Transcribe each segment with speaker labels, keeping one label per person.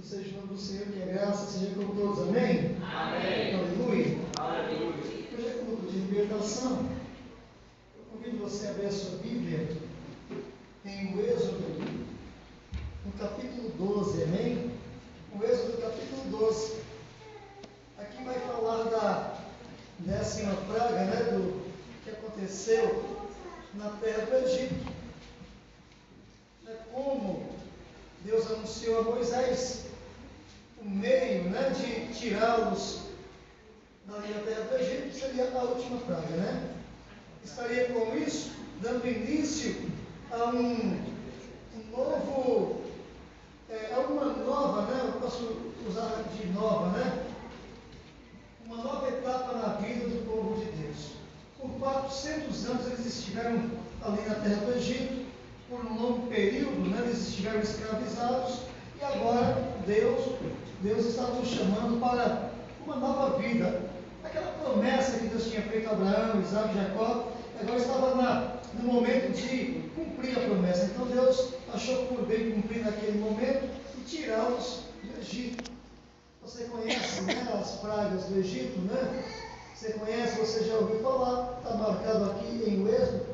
Speaker 1: seja o nome do Senhor, que a graça seja com todos, amém?
Speaker 2: Amém.
Speaker 1: Aleluia.
Speaker 2: Aleluia.
Speaker 1: Hoje é culto de libertação. Eu convido você a abrir a sua Bíblia em o Êxodo, no capítulo 12, amém? O Êxodo, capítulo 12. Aqui vai falar da 10ª praga, do que aconteceu na terra do Egito. Como Deus anunciou a Moisés o meio de tirá-los dali da terra do Egito, seria a última praga, Estaria com isso dando início a um novo, a uma nova, eu posso usar de nova, uma nova etapa na vida do povo de Deus. Por 400 anos eles estiveram ali na terra do Egito, por um longo período, eles estiveram escravizados, e agora Deus estava nos chamando para uma nova vida. Aquela promessa que Deus tinha feito a Abraão, Isaac e Jacó, agora estava no momento de cumprir a promessa. Então Deus achou por bem cumprir naquele momento e tirá-los do Egito. Você conhece as pragas do Egito, Você conhece, você já ouviu falar, está marcado aqui em Êxodo.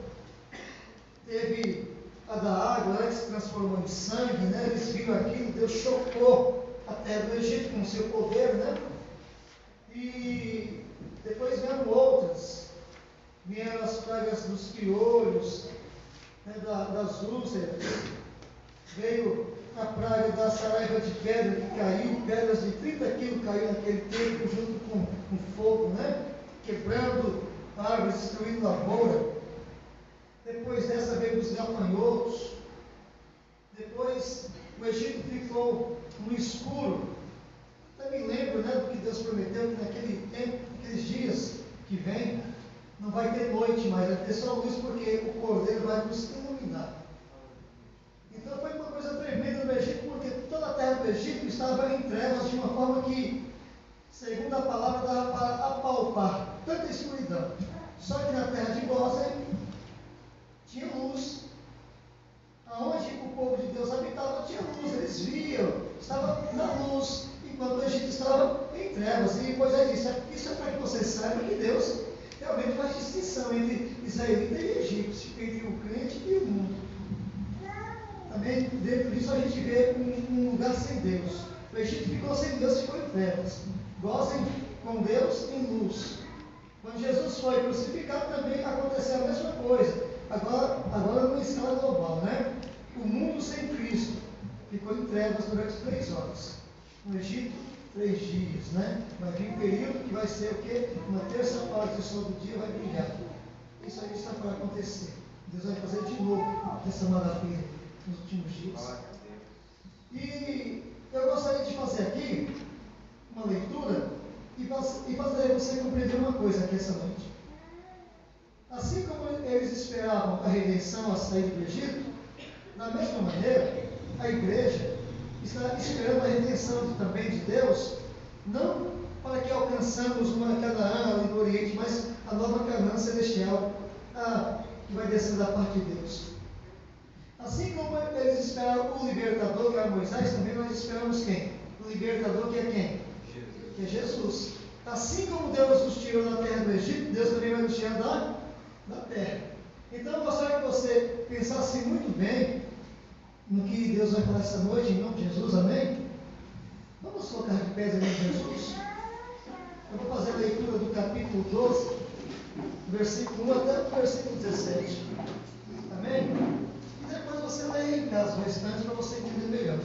Speaker 1: Teve a da água, que se transformou em sangue, Eles viram aquilo, Deus chocou a terra do Egito com o seu poder, E depois vieram outras. Vieram as pragas dos piolhos, das úlceras. Veio a praga da saraiva de pedra que caiu, pedras de 30 quilos caiu naquele tempo junto com fogo, Quebrando árvores, destruindo lavoura. Depois dessa veio os gafanhotos. Depois o Egito ficou no escuro. Também lembro do que Deus prometeu, que naquele tempo, naqueles dias que vem, não vai ter noite mais, vai ter só luz, porque o Cordeiro vai nos iluminar. Então foi uma coisa tremenda no Egito, porque toda a terra do Egito estava em trevas de uma forma que, segundo a palavra, dava para apalpar tanta escuridão. Só que na terra de Gósen tinha luz. Aonde o povo de Deus habitava tinha luz, eles viam, estava na luz, enquanto o Egito estava em trevas. E Moisés disse: isso é para que vocês saibam que Deus realmente faz distinção entre israelita e egípcio, entre o crente e o mundo. Também dentro disso a gente vê um lugar sem Deus. O Egito ficou sem Deus, ficou em trevas. Gozem com Deus em luz. Quando Jesus foi crucificado também aconteceu a mesma coisa. Agora numa escala global, O mundo sem Cristo ficou em trevas durante 3 horas. No Egito, 3 dias, Vai vir um período que vai ser o quê? Uma terça parte do sol do dia vai brilhar. Isso aí está para acontecer. Deus vai fazer de novo essa maravilha nos últimos dias. E eu gostaria de fazer aqui uma leitura e fazer você compreender uma coisa aqui essa noite. Assim como eles esperavam a redenção, a saída do Egito, da mesma maneira, a igreja está esperando a redenção também de Deus, não para que alcançamos uma Canaã ali do Oriente, mas a nova Canaã celestial, que vai descer da parte de Deus. Assim como eles esperavam o libertador, que era Moisés, também nós esperamos quem? O libertador, que é quem? Jesus. Que é Jesus. Assim como Deus nos tirou da terra do Egito, Deus também vai nos tirar da terra. Então eu gostaria que você pensasse muito bem no que Deus vai falar essa noite, em nome de Jesus, amém? Vamos colocar de pés em nome de Jesus. Eu vou fazer a leitura do capítulo 12, versículo 1 até o versículo 17. Amém? E depois você lê em casa o restante para você entender melhor.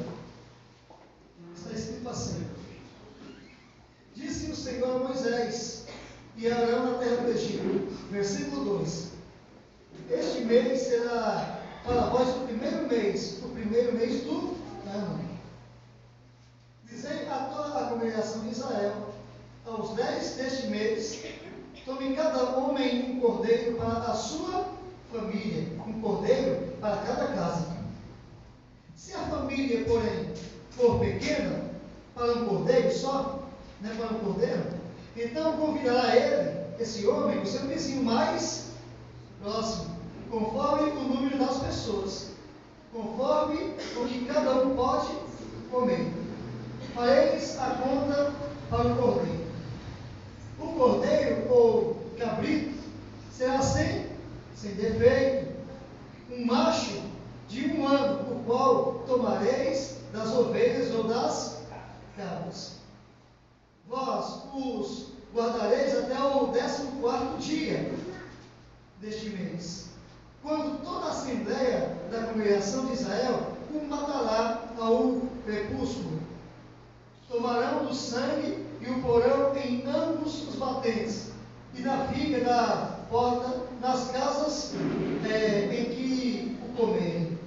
Speaker 1: Está escrito assim: Disse o Senhor a Moisés e a Arão na terra do Egito. Versículo 2: Este mês será para vós o primeiro mês do ano. Dizei a toda a congregação de Israel: aos 10 deste mês, tome cada homem um cordeiro para a sua família, um cordeiro para cada casa. Se a família, porém, for pequena, para um cordeiro só, para um cordeiro, então convidará ele, esse homem, o seu vizinho mais próximo, conforme o número das pessoas, conforme o que cada um pode comer. conta para o cordeiro. O cordeiro ou cabrito será sem defeito, um macho de 1 ano, o qual tomareis das ovelhas ou das cabras. Vós os guardareis até o 14º dia deste mês, quando toda a assembleia da congregação de Israel o matará ao crepúsculo. Tomarão do sangue e o porão em ambos os batentes, e na viga da porta, nas casas em que o comerem.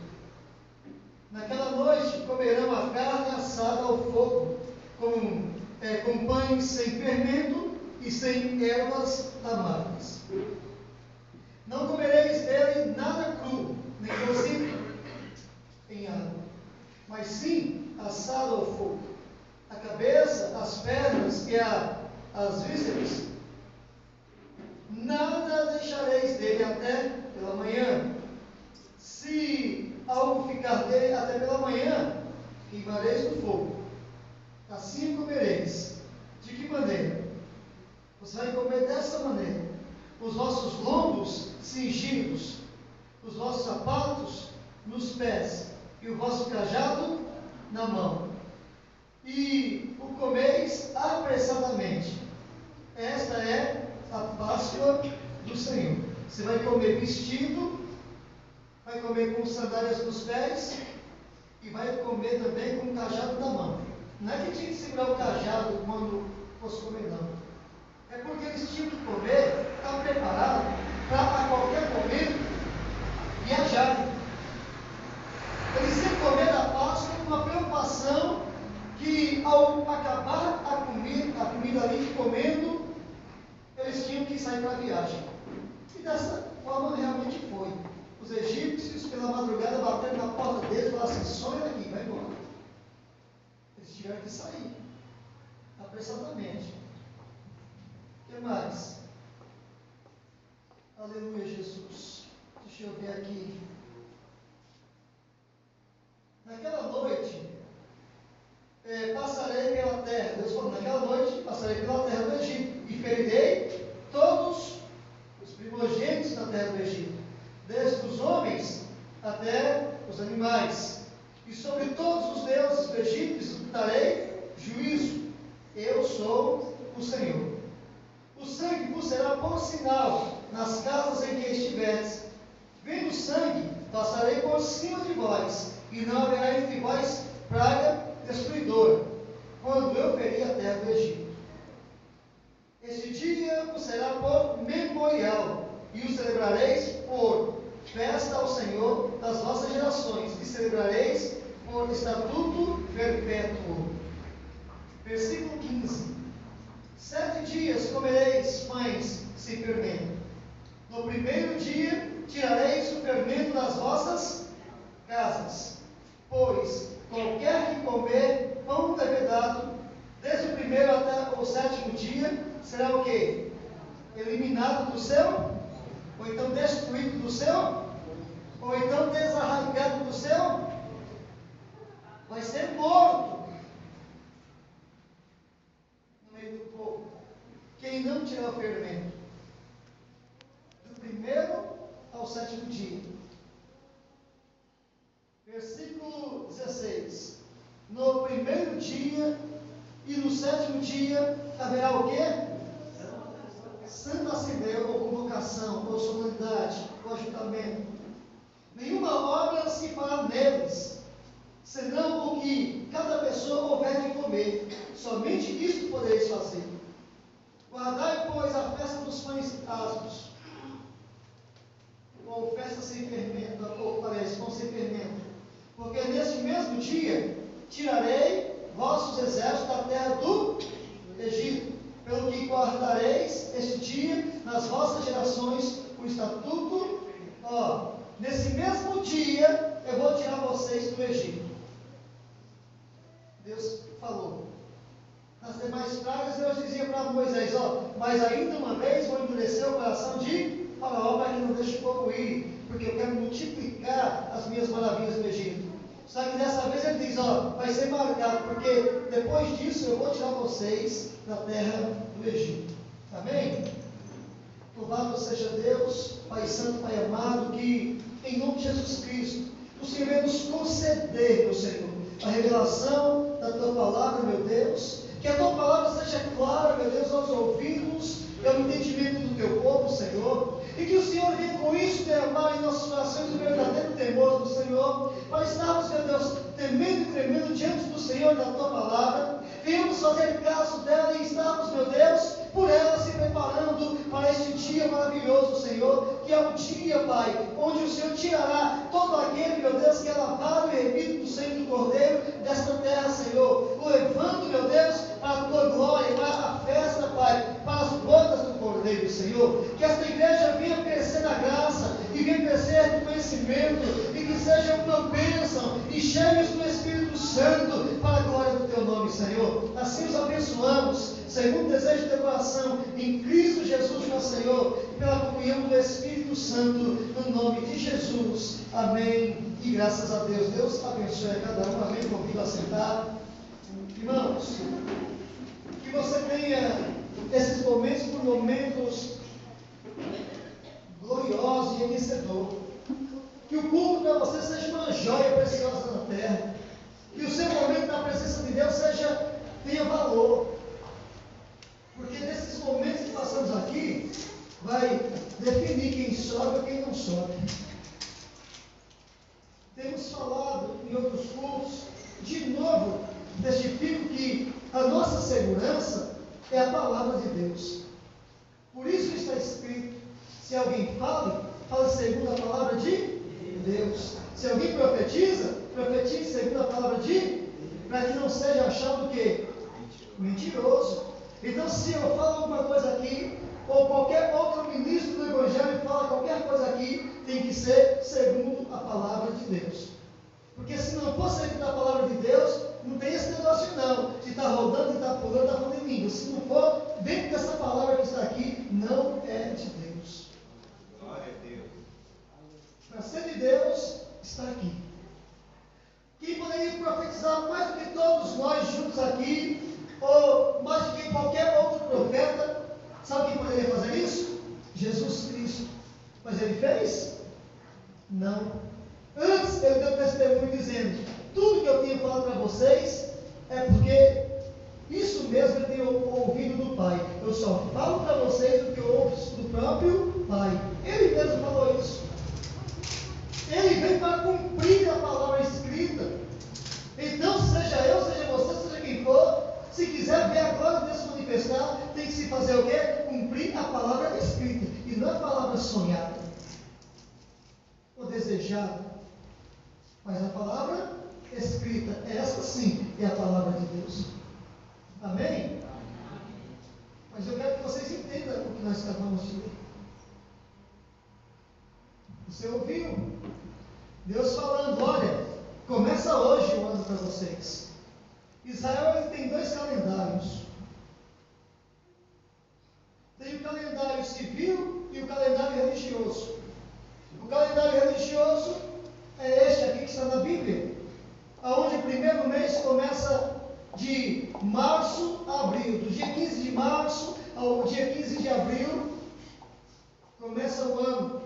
Speaker 1: Naquela noite comerão a carne assada ao fogo, com pães sem fermento e sem ervas amargas. Não comereis dele nada cru, nem cozido em água, mas sim assado ao fogo. A cabeça, as pernas e as vísceras, nada deixareis dele até pela manhã. Se algo ficar dele até pela manhã, queimareis no fogo. Assim comereis. De que maneira? Você vai comer dessa maneira: os vossos lombos cingidos, os vossos sapatos nos pés, e o vosso cajado na mão. E o comeis apressadamente. Esta é a Páscoa do Senhor. Você vai comer vestido, vai comer com sandálias nos pés, e vai comer também com o cajado na mão. Não é que tinha que segurar o cajado quando fosse comer, não. É porque eles tinham que comer, estar preparado para a qualquer momento viajar. Eles iam comer a Páscoa com uma preocupação que, ao acabar a comida ali comendo, eles tinham que sair para a viagem. E dessa forma realmente foi. Os egípcios, pela madrugada, bateram na porta deles e falaram assim: some daqui, vai embora. Eles tiveram que sair apressadamente. O que mais? Aleluia, Jesus. Deixa eu ver aqui. Naquela noite, passarei pela terra. Deus falou: naquela noite passarei pela terra do Egito e ferirei todos os primogênitos da terra do Egito, desde os homens até os animais. E sobre todos os deuses do Egito executarei juízo. Eu sou o Senhor. O sangue vos será por sinal nas casas em que estiveres. Vendo o sangue, passarei por cima de vós, e não haverá entre vós praga destruidora, quando eu ferir a terra do Egito. Este dia vos será por memorial, e o celebrareis por festa ao Senhor das vossas gerações, e celebrareis por estatuto perpétuo. Versículo 15. 7 dias comereis pães sem fermento. No primeiro dia tirareis o fermento das vossas casas, pois qualquer que comer pão levedado, desde o primeiro até o 7º dia, será o quê? Eliminado do seu, ou então destruído do seu, ou então desarraigado do seu, vai ser morto no meio do povo. Quem não tirar o fermento do primeiro ao 7º dia. Versículo 16. No primeiro dia e no 7º dia haverá o quê? Santa Assembleia, ou convocação, ou solenidade, ou ajuntamento. Nenhuma obra se fará neles, senão o que cada pessoa houver de comer. Somente isto podereis fazer. Guardai, pois, a festa dos pães asmos, ou festa sem fermento, ou parece, pão sem fermento. Porque neste mesmo dia tirarei vossos exércitos da terra do Egito, pelo que guardareis este dia nas vossas gerações o estatuto. Nesse mesmo dia eu vou tirar vocês do Egito. Deus falou. Nas demais pragas, Deus dizia para Moisés: mas ainda uma vez vou endurecer o coração de Faraó para que não deixe o povo ir, porque eu quero multiplicar as minhas maravilhas no Egito. Só que dessa vez ele diz, vai ser marcado, porque depois disso eu vou tirar vocês da terra do Egito. Amém? Louvado seja Deus, Pai Santo, Pai amado, que em nome de Jesus Cristo, o Senhor venha nos conceder, meu Senhor, a revelação da Tua Palavra, meu Deus, que a Tua Palavra seja clara, meu Deus, aos ouvidos e ao entendimento do Teu povo, Senhor, e que o Senhor venha com isso derramar em nossos corações o verdadeiro temor do Senhor, para estarmos, meu Deus, temendo e tremendo diante do Senhor da Tua Palavra, venhamos fazer caso dela e estarmos, meu Deus, por ela se preparando para este dia maravilhoso, Senhor, que é o dia, Pai, onde o Senhor tirará todo aquele, meu Deus, que é lavado e remido do sangue do Cordeiro desta terra, Senhor, o levando, meu Deus, para a Tua glória, para a festa, Pai, para as bodas do Cordeiro, Senhor, que esta igreja venha crescer na graça e venha crescer no conhecimento e que seja uma bênção e cheios do Espírito Santo para a glória do Teu nome, Senhor. Assim os abençoamos, segundo o desejo do Teu coração, em Cristo Jesus, nosso Senhor, e pela comunhão do Espírito Santo, no nome de Jesus. Amém. E graças a Deus. Deus abençoe a cada um. Amém. Convido a sentar. Irmãos, que você tenha esses momentos por momentos gloriosos e enriquecedores. Que o culto para você seja uma joia preciosa na terra. Que o seu momento na presença de Deus tenha valor. Porque nesses momentos que passamos aqui, vai definir quem sobe ou quem não sobe. Temos falado em outros cultos, de novo, testifico que a nossa segurança é a palavra de Deus. Por isso está escrito, se alguém fale segundo a palavra de Deus. Se alguém profetize segundo a palavra de Deus, para que não seja achado o quê? Mentiroso. Então, se eu falo alguma coisa aqui, ou qualquer outro ministro do Evangelho fala qualquer coisa aqui, tem que ser segundo a palavra de Deus. Porque se não for segundo a palavra de Deus, não tem esse negócio não. Se está rodando, se está pulando, está falando em língua. Se não for dentro dessa palavra que está aqui, não é de Deus.
Speaker 2: Glória a Deus.
Speaker 1: Para ser de Deus, está aqui. Quem poderia profetizar mais do que todos nós juntos aqui, ou mais do que qualquer outro profeta, sabe quem poderia fazer isso? Jesus Cristo. Mas ele fez? Não. Antes ele deu testemunho dizendo, tudo que eu tinha falado para vocês é porque isso mesmo eu tenho ouvido do Pai. Eu só falo para vocês o que eu ouço do próprio Pai. Ele mesmo falou isso. Ele veio para cumprir a palavra escrita. Então, seja eu, seja você, seja quem for, se quiser ver a glória de Deus se manifestar, tem que se fazer o quê? Cumprir a palavra escrita. E não a palavra sonhada ou desejada, mas a palavra escrita. Essa sim é a palavra de Deus. Amém? Mas eu quero que vocês entendam o que nós acabamos de ler. Você ouviu? Deus falando, olha, começa hoje o ano para vocês. Israel ele tem dois calendários. Tem o calendário civil e o calendário religioso. O calendário religioso é este aqui que está na Bíblia, onde o primeiro mês começa de março a abril. Do dia 15 de março ao dia 15 de abril, começa o ano,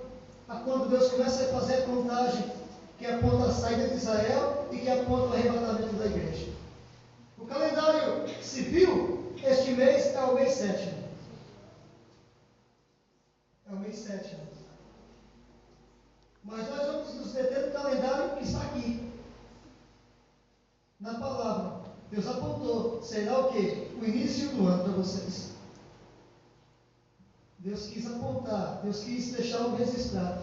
Speaker 1: a quando Deus começa a fazer a contagem, que aponta a saída de Israel e que aponta o arrebatamento da igreja. O calendário civil, este mês é o mês sétimo. É o mês sétimo. Mas nós vamos nos deter no calendário que está aqui. Na palavra. Deus apontou. Será o quê? O início do ano para vocês. Deus quis apontar. Deus quis deixar o registrado.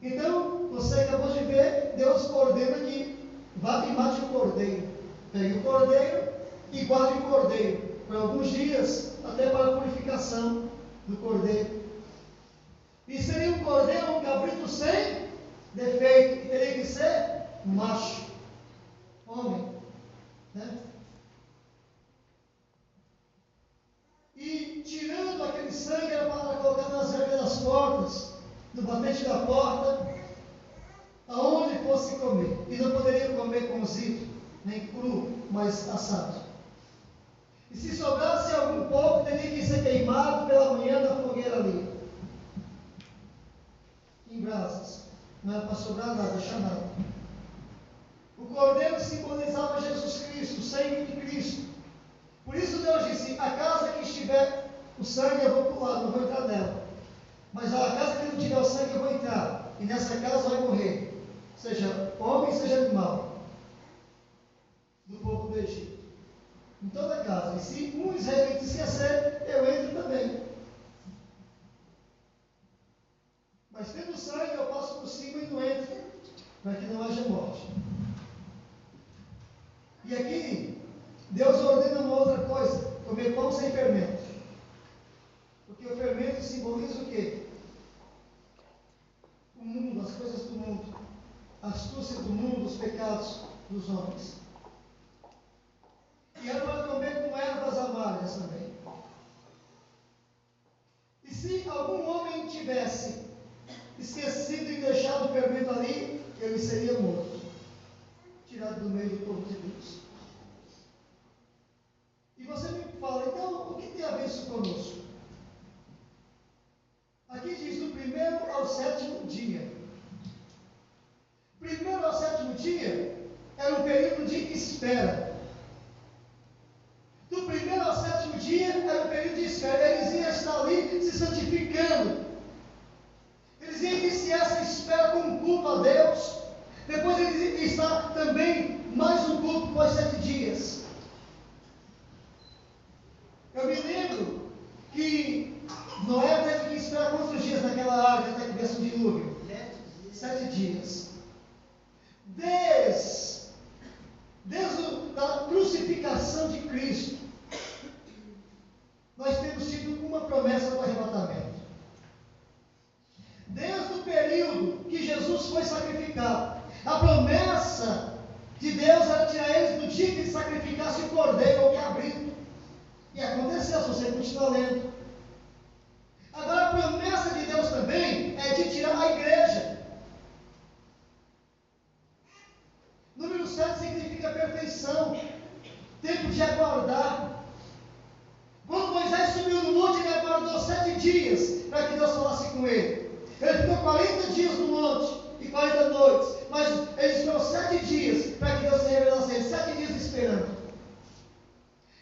Speaker 1: Então, você acabou de ver, Deus ordena que vá e mate o cordeiro. Pegue o cordeiro e guarde o cordeiro por alguns dias, até para a purificação do cordeiro. E seria um cordeiro, um cabrito sem defeito, e teria que ser macho, homem, né? E tirando aquele sangue era para colocar nas regras das portas, no batente da porta, aonde fosse comer. E não poderiam comer cozido, nem cru, mas assado. E se sobrasse algum pouco, teria que ser queimado pela manhã na fogueira ali, em brasas. Não era para sobrar nada, deixar nada. O cordeiro simbolizava Jesus Cristo, o sangue de Cristo. Por isso Deus disse: a casa que estiver o sangue eu vou pular, não vou entrar nela. Mas a casa que não tiver o sangue eu vou entrar. E nessa casa vai morrer, seja homem, seja animal, do povo do Egito. Em toda casa. E se um israelita esquecer, eu entro também. Mas tendo sangue, eu passo por cima e não entro, para que não haja morte. E aqui, Deus ordena uma outra coisa: comer pão sem fermento. Porque o fermento simboliza o quê? O mundo, as coisas do mundo, a astúcia do mundo, os pecados dos homens. E era para comer com ervas amargas também. E se algum homem tivesse esquecido e deixado o fermento ali, ele seria morto, tirado do meio do povo de Deus. E você me fala, então, o que tem a ver isso conosco? Aqui diz, do primeiro ao sétimo dia. Primeiro ao sétimo dia era um período de espera. Do primeiro ao sétimo dia era um período de espera. Eles iam estar ali se santificando. Eles iam iniciar essa espera com um culto a Deus. Depois eles iam estar também mais um culto por 7 dias. Eu me lembro que Noé teve que esperar quantos dias naquela área até que viesse o dilúvio? 7 dias. Desde a crucificação de Cristo, nós temos tido uma promessa do arrebatamento. Desde o período que Jesus foi sacrificado, a promessa de Deus era tirar eles no dia que ele sacrificasse o cordeiro ou o cabrito. E aconteceu, se você continuar lendo. Agora a promessa de Deus também é de tirar a igreja. Número 7 significa perfeição, tempo de aguardar. Quando Moisés subiu no monte, ele aguardou 7 dias para que Deus falasse com ele. Ele ficou 40 dias no monte e 40 noites, mas ele esperou 7 dias para que Deus se revelasse a ele, 7 dias esperando.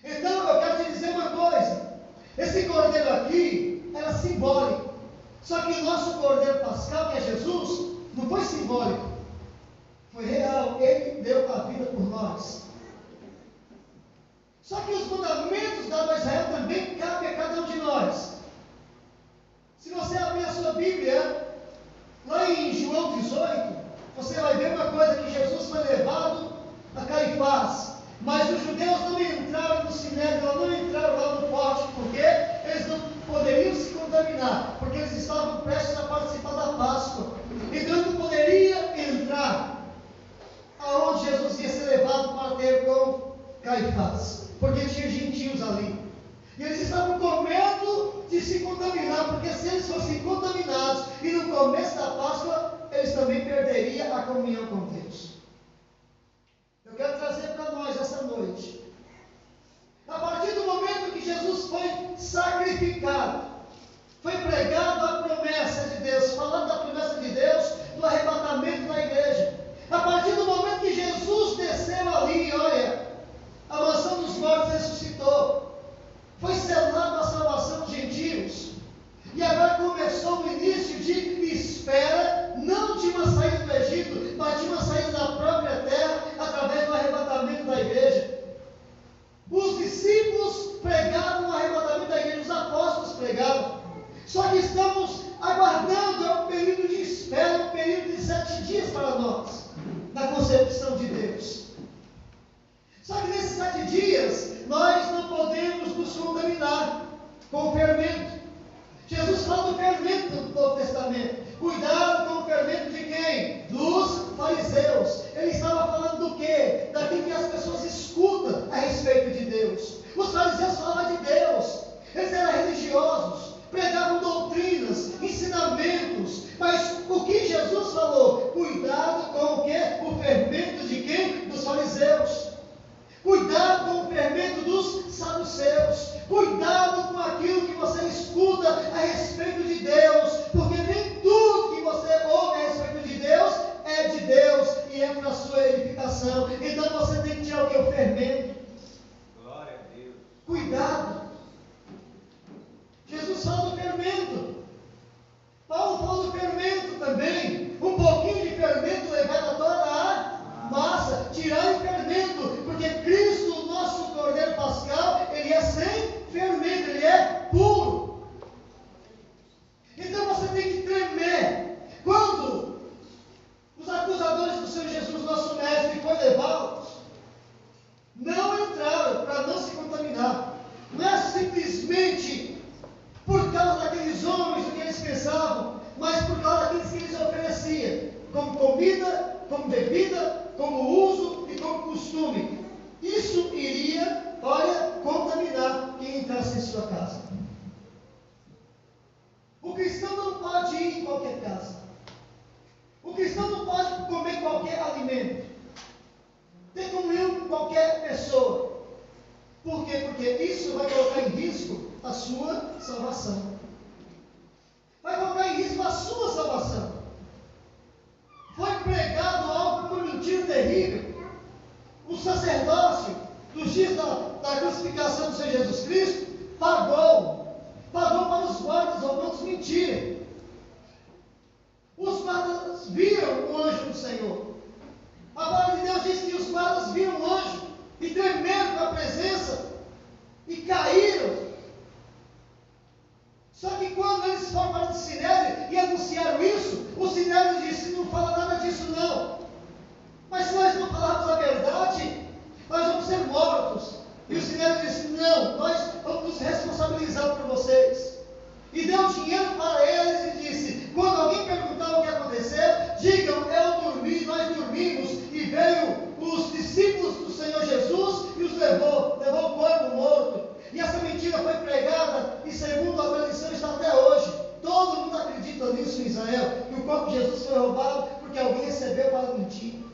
Speaker 1: Então eu quero te dizer uma coisa: esse cordeiro aqui era simbólico, só que o nosso cordeiro pascal, que é Jesus, não foi simbólico, foi real. Ele deu a vida por nós. Só que os mandamentos dados a Israel também cabem a cada um de nós. Se você abrir a sua Bíblia, lá em João 18, você vai ver uma coisa: que Jesus foi levado a Caifás. Mas os judeus não entraram no sinédrio, não entraram lá no pórtico, porque eles não poderiam se contaminar, porque eles estavam prestes a participar da Páscoa. Então ele não poderia entrar aonde Jesus ia ser levado para ter com Caifás, porque tinha gentios ali. E eles estavam com medo de se contaminar, porque se eles fossem contaminados e no começo da Páscoa, eles também perderiam a comunhão com Deus. Eu quero trazer para nós essa noite: a partir do momento que Jesus foi sacrificado, foi pregado a promessa de Deus, falando da promessa de Deus, do arrebatamento da igreja. A partir do momento que Jesus desceu ali, olha, a mansão dos mortos ressuscitou, foi selada a salvação dos gentios, e agora começou o início de espera, não de uma saída do Egito, mas de uma saída da pensamento dos saduceus. Cuidado com aquilo que você escuta a respeito de Deus, porque nem tudo que você ouve a respeito de Deus é de Deus e é para a sua edificação. Então você tem que tirar o que? O fermento.
Speaker 2: Glória a Deus.
Speaker 1: Cuidado. Jesus fala do fermento. Paulo fala do fermento também. Um pouquinho de fermento levado a toda a massa. Tirar o fermento, porque Cristo, o nosso Cordeiro Pascal, ele é sem fermento, ele é puro. Então você tem que tremer. Quando os acusadores do Senhor Jesus, nosso mestre, foi levá-los, não entraram para não se contaminar. Não é simplesmente por causa daqueles homens, do que eles pensavam, mas por causa daqueles que eles ofereciam, como comida, como bebida, como uso e como costume. Isso iria, contaminar quem entrasse em sua casa. O cristão não pode ir em qualquer casa. O cristão não pode comer qualquer alimento, ter comunhão com qualquer pessoa. Por quê? Porque isso vai colocar em risco a sua salvação. Vai colocar em risco a sua salvação. Foi pregado algo, uma mentira terrível. O sacerdócio, dos dias da crucificação do Senhor Jesus Cristo, pagou para os guardas romanos mentir. Os guardas viram o anjo do Senhor. A palavra de Deus diz que os guardas viram o anjo e tremeram com a presença e caíram. Só que quando eles foram para o Sinédrio e anunciaram isso, o Sinédrio disse: não fala nada disso não. Mas se nós não falarmos a verdade, nós vamos ser mortos. E o Sinédrio disse: não, nós vamos nos responsabilizar por vocês. E deu dinheiro para eles e disse: quando alguém perguntar o que aconteceu, digam: eu dormi, nós dormimos. E veio os discípulos do Senhor Jesus e os levou o corpo morto. E essa mentira foi pregada e, segundo a tradição, está até hoje. Todo mundo acredita nisso em Israel, que o corpo de Jesus foi roubado porque alguém recebeu para mentir.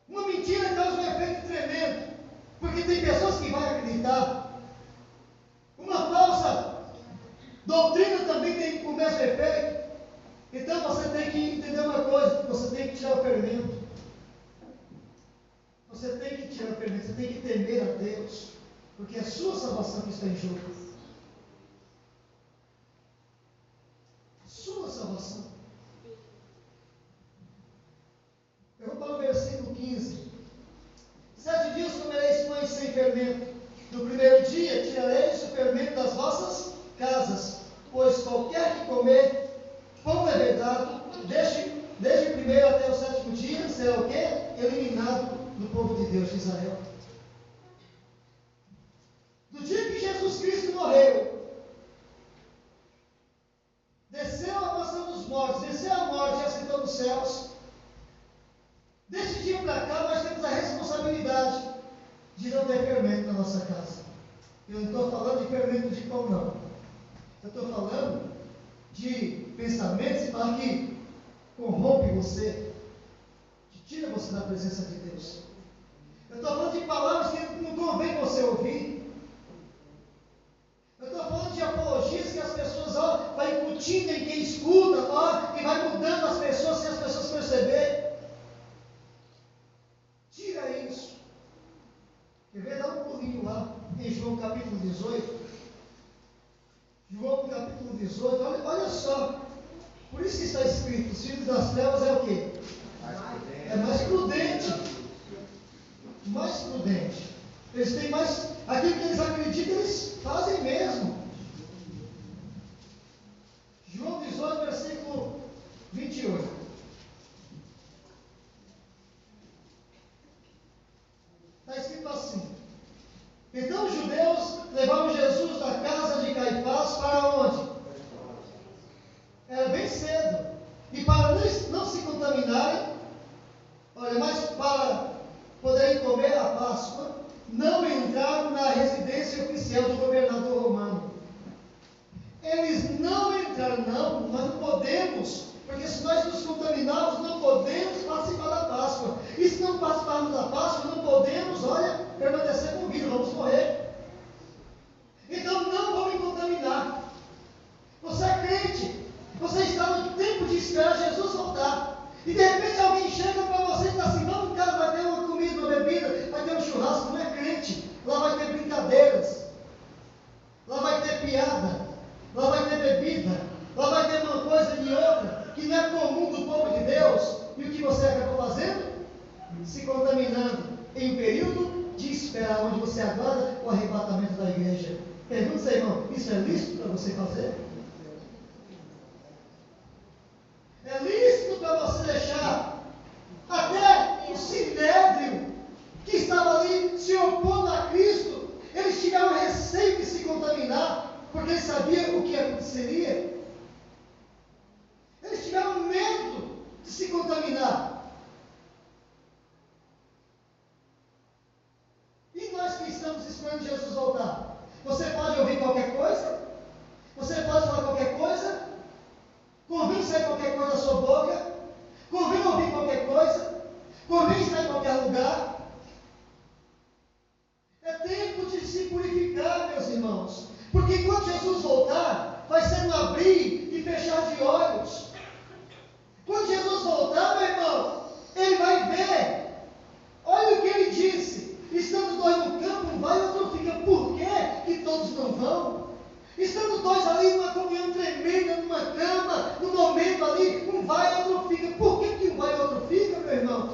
Speaker 1: Uma mentira causa um efeito tremendo, porque tem pessoas que vão acreditar. Uma falsa doutrina também tem o mesmo efeito. Então você tem que entender uma coisa: você tem que tirar o fermento. Você tem que tirar o fermento, você tem que temer a Deus, porque é a sua salvação que está em jogo. Sua salvação. Eu vou para o versículo 15. 7 dias comereis pães sem fermento. No primeiro dia tirareis o fermento das vossas casas, pois qualquer que comer pão levedado, desde o primeiro até o 7º dia, será o quê? Eliminado do povo de Deus de Israel. Do dia que Jesus Cristo morreu, desceu a mansão dos mortos, desceu a morte e assentou nos céus. Desse dia para cá, nós temos a responsabilidade de não ter fermento na nossa casa. Eu não estou falando de fermento de pão, não. Eu estou falando de pensamentos que corrompem você, que tiram você da presença de Deus. Eu estou falando de palavras que não convém você ouvir. Eu estou falando de apologias que as pessoas vai incutindo em quem escuta, e vai mudando as pessoas sem as pessoas perceberem. Tira isso. Quer ver? Dá um pulinho lá em João capítulo 18. João capítulo 18, olha só. Por isso que está escrito: os filhos das trevas é o quê? É mais prudente. Mais prudente. Eles têm mais. Aquilo que eles acreditam, eles fazem mesmo. João 18, versículo 28. Está escrito assim: então os judeus levaram Jesus da casa de Caifás para onde? Era bem cedo. E para não se contaminarem, mas para poderem comer a Páscoa, não entraram na residência oficial do governador romano. Eles não entraram, não, nós não podemos, porque se nós nos contaminarmos, não podemos participar da Páscoa. E se não participarmos da Páscoa, não podemos, permanecer com vida. caminhando em um período de espera, onde você aguarda o arrebatamento da igreja. Pergunta, irmão, isso é lícito para você fazer? É lícito para você deixar até o sinédrio que estava ali se opondo a Cristo? Eles tiveram receio de se contaminar, porque eles sabiam o que aconteceria. Eles tiveram medo de se contaminar. E nós que estamos esperando Jesus voltar? Você pode ouvir qualquer coisa? Você pode falar qualquer coisa? Convém sair qualquer coisa da sua boca? Convém ouvir qualquer coisa? Convém estar em qualquer lugar? É tempo de se purificar, meus irmãos. Porque quando Jesus voltar, vai ser um abrir e fechar de olhos. Quando Jesus voltar, meu irmão, ele vai ver. Olha o que ele disse. Estando dois no campo, um vai e outro fica. Por que todos não vão? Estando dois ali numa comunhão tremenda, numa cama, num momento ali, um vai e outro fica. Por que um vai e outro fica, meu irmão?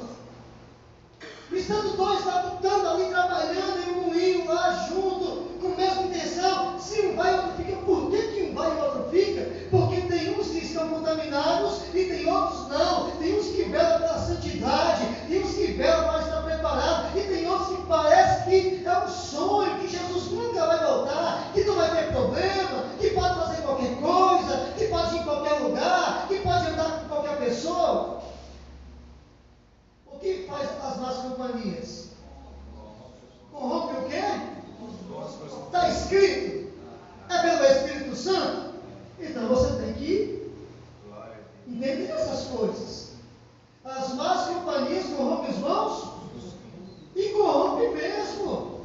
Speaker 1: Estando dois lutando ali, trabalhando em um moinho lá junto, com a mesma intenção, se um vai e outro fica, por que um vai e outro fica? Porque tem uns que estão contaminados e tem outros não. Tem uns que velam pela santidade, tem uns que velam para estar preparado, e tem outros que parece que é um sonho, que Jesus nunca vai voltar, que não vai ter problema, que pode fazer qualquer coisa, que pode ir em qualquer lugar, que pode andar com qualquer pessoa. O que faz as más companhias? Corrompe o quê? Está escrito. É pelo Espírito Santo. Então você tem que entender essas coisas. As más companhias corrompem os bons? E corrompe mesmo.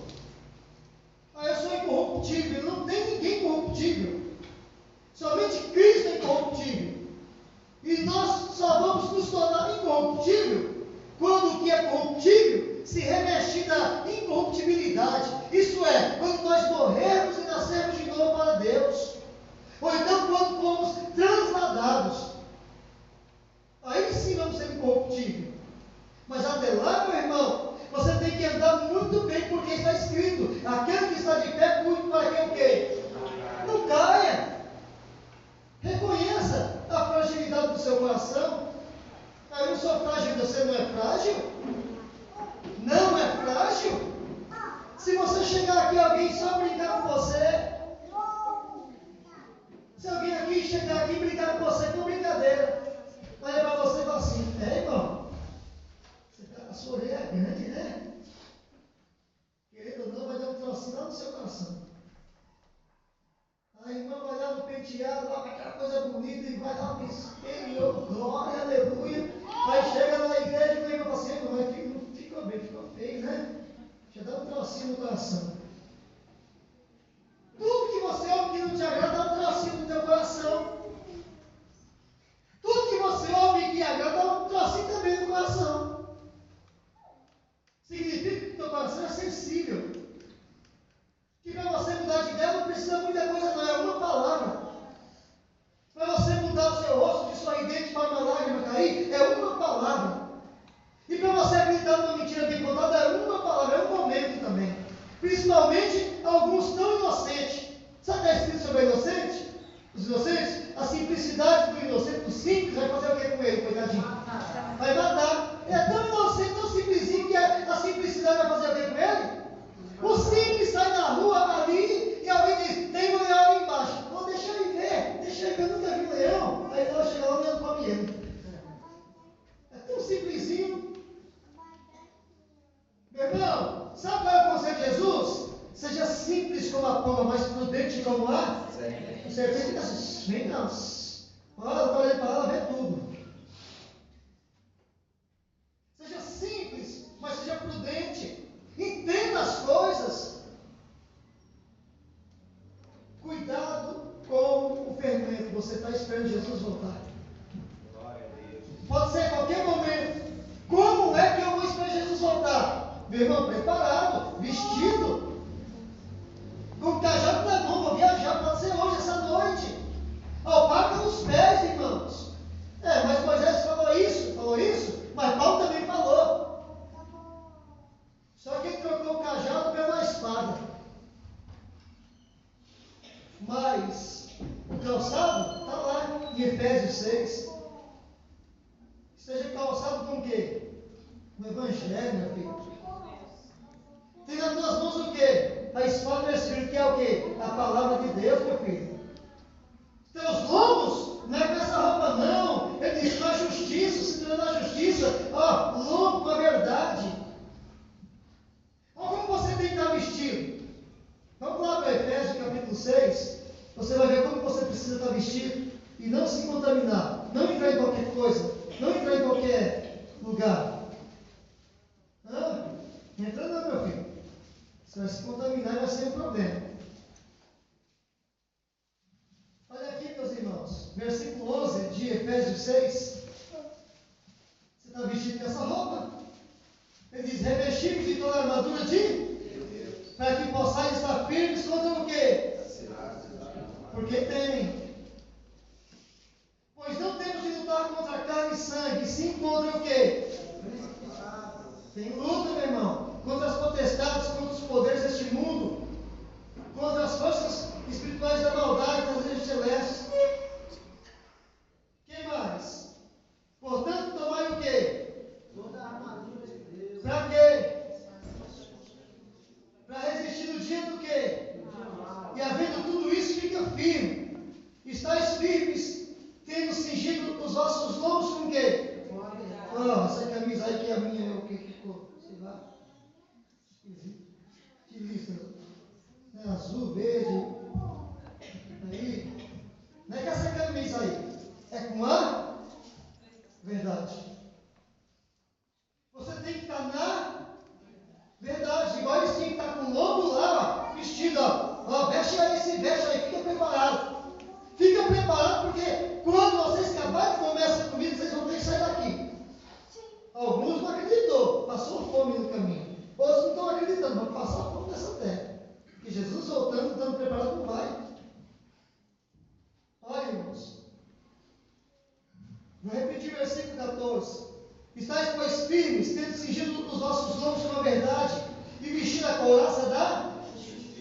Speaker 1: Eu sou incorruptível. Não tem ninguém corruptível. Somente Cristo é incorruptível. E nós só vamos nos tornar incorruptível quando o que é corruptível se revestir da incorruptibilidade. Isso é, quando nós morrermos e nascermos de novo para Deus. Ou então quando formos transladados. Aí sim vamos ser incorruptível. Mas até lá, meu irmão, você tem que andar muito bem, porque está escrito: aquele que está de pé, cuide para que o quê? Não caia. Reconheça a fragilidade do seu coração. Eu não sou frágil, você não é frágil? Não é frágil? Se você chegar aqui, alguém só brincar com você, se alguém aqui chegar aqui e brincar com você com brincadeira, vai levar você e falar assim: irmão, a sua orelha é grande, né? Querendo ou não, vai dar um trocinho lá no seu coração. A irmã vai lá no penteado, lá vai aquela coisa bonita e vai dar um espelho, glória, aleluia. Aí chega na igreja e fala assim: não ficou bem, ficou feio, né? Já dá um trocinho no coração. Tudo que você ouve que não te agrada, dá um trocinho no teu coração. Tudo que você ouve que agrada, dá um trocinho também no coração. Significa que o teu coração é sensível. Que para você mudar de ideia não precisa muita coisa, não, é uma palavra. Para você mudar o seu rosto de sorridente para uma lágrima cair, é uma palavra. E para você acreditar numa mentira bem contada, é uma palavra, é um momento também. Principalmente alguns tão inocentes. Sabe o que está escrito sobre inocente? Os inocentes? A simplicidade do inocente, do simples, vai fazer o que com ele, coitadinho? Vai matar. É tão inocente, tão simplesinho, que a simplicidade vai fazer o que com ele? O simples sai na rua ali e alguém diz: tem um leão ali embaixo. Não, deixa eu ver, eu nunca vi um leão. Aí ela chega lá e não come ele. É tão simplesinho. Meu irmão, sabe qual é o conselho de Jesus? Seja simples como a pomba, mas prudente como a serpente. Fica assim: vem não. Olha, eu olhando para ela, vê tudo. Seja simples, mas seja prudente. Entenda as coisas. Cuidado com o fermento. Você está esperando Jesus voltar.
Speaker 2: Glória a Deus.
Speaker 1: Pode ser a qualquer momento. Como é que eu vou esperar Jesus voltar? Meu irmão, preparado, vestido, com o cajado na mão, vou viajar. Pode ser hoje, essa noite. Alpaca nos pés, irmãos. Mas Moisés falou isso, mas Paulo também falou. espada. Mas o calçado está lá em Efésios 6. Esteja calçado com o quê? O Evangelho, meu filho. Tem nas tuas mãos o quê? A espada do Espírito, que é o quê? A palavra de Deus, meu filho. Teus lombos, não é com essa roupa, não. Ele diz, na justiça, o cinturão da justiça. Ó, lombo com a verdade. Olha como você tem que estar vestido. Vamos lá para Efésios capítulo 6. Você vai ver como você precisa estar vestido e não se contaminar. Não entrar em qualquer coisa. Não entrar em qualquer lugar. Não entra não, meu filho. Você vai se contaminar e vai ser um problema. Olha aqui, meus irmãos. Versículo 11 de Efésios 6. Você está vestido com essa roupa? Ele diz, revestimos de toda a armadura de... para que possais estar firmes contra o quê? Porque tem. Pois não temos de lutar contra carne e sangue, sim contra o quê? Tem luta, meu irmão. Contra as potestades, contra os poderes deste mundo, contra as forças espirituais da maldade das regiões celestes. Quem mais? Portanto, tomai o quê?
Speaker 3: Toda a armadura de Deus.
Speaker 1: Para quê? Para resistir no dia do quê? E havendo tudo isso, fica firme. Estais firmes, tendo cingido os vossos lombos com o quê? Oh, essa camisa aí que é a minha, é o que ficou? Sei lá. Que lista. É azul, verde. Aí. Não é que essa camisa aí é com a verdade. Você tem que estar na verdade. Igual eles tinham que estar com o lombo lá, ó, vestido, ó, veste aí, se veste aí, fica preparado. Fica preparado, porque quando vocês acabarem de comer essa comida, vocês vão ter que sair daqui. Alguns não acreditou, passou fome no caminho. Outros não estão acreditando, vão passar fome nessa terra. Porque Jesus voltando, estando preparado, não vai. Olha, irmãos. Vou repetir o versículo 14. Estais, pois, firmes, tendo cingido os vossos lombos com a verdade, e vestido a couraça da...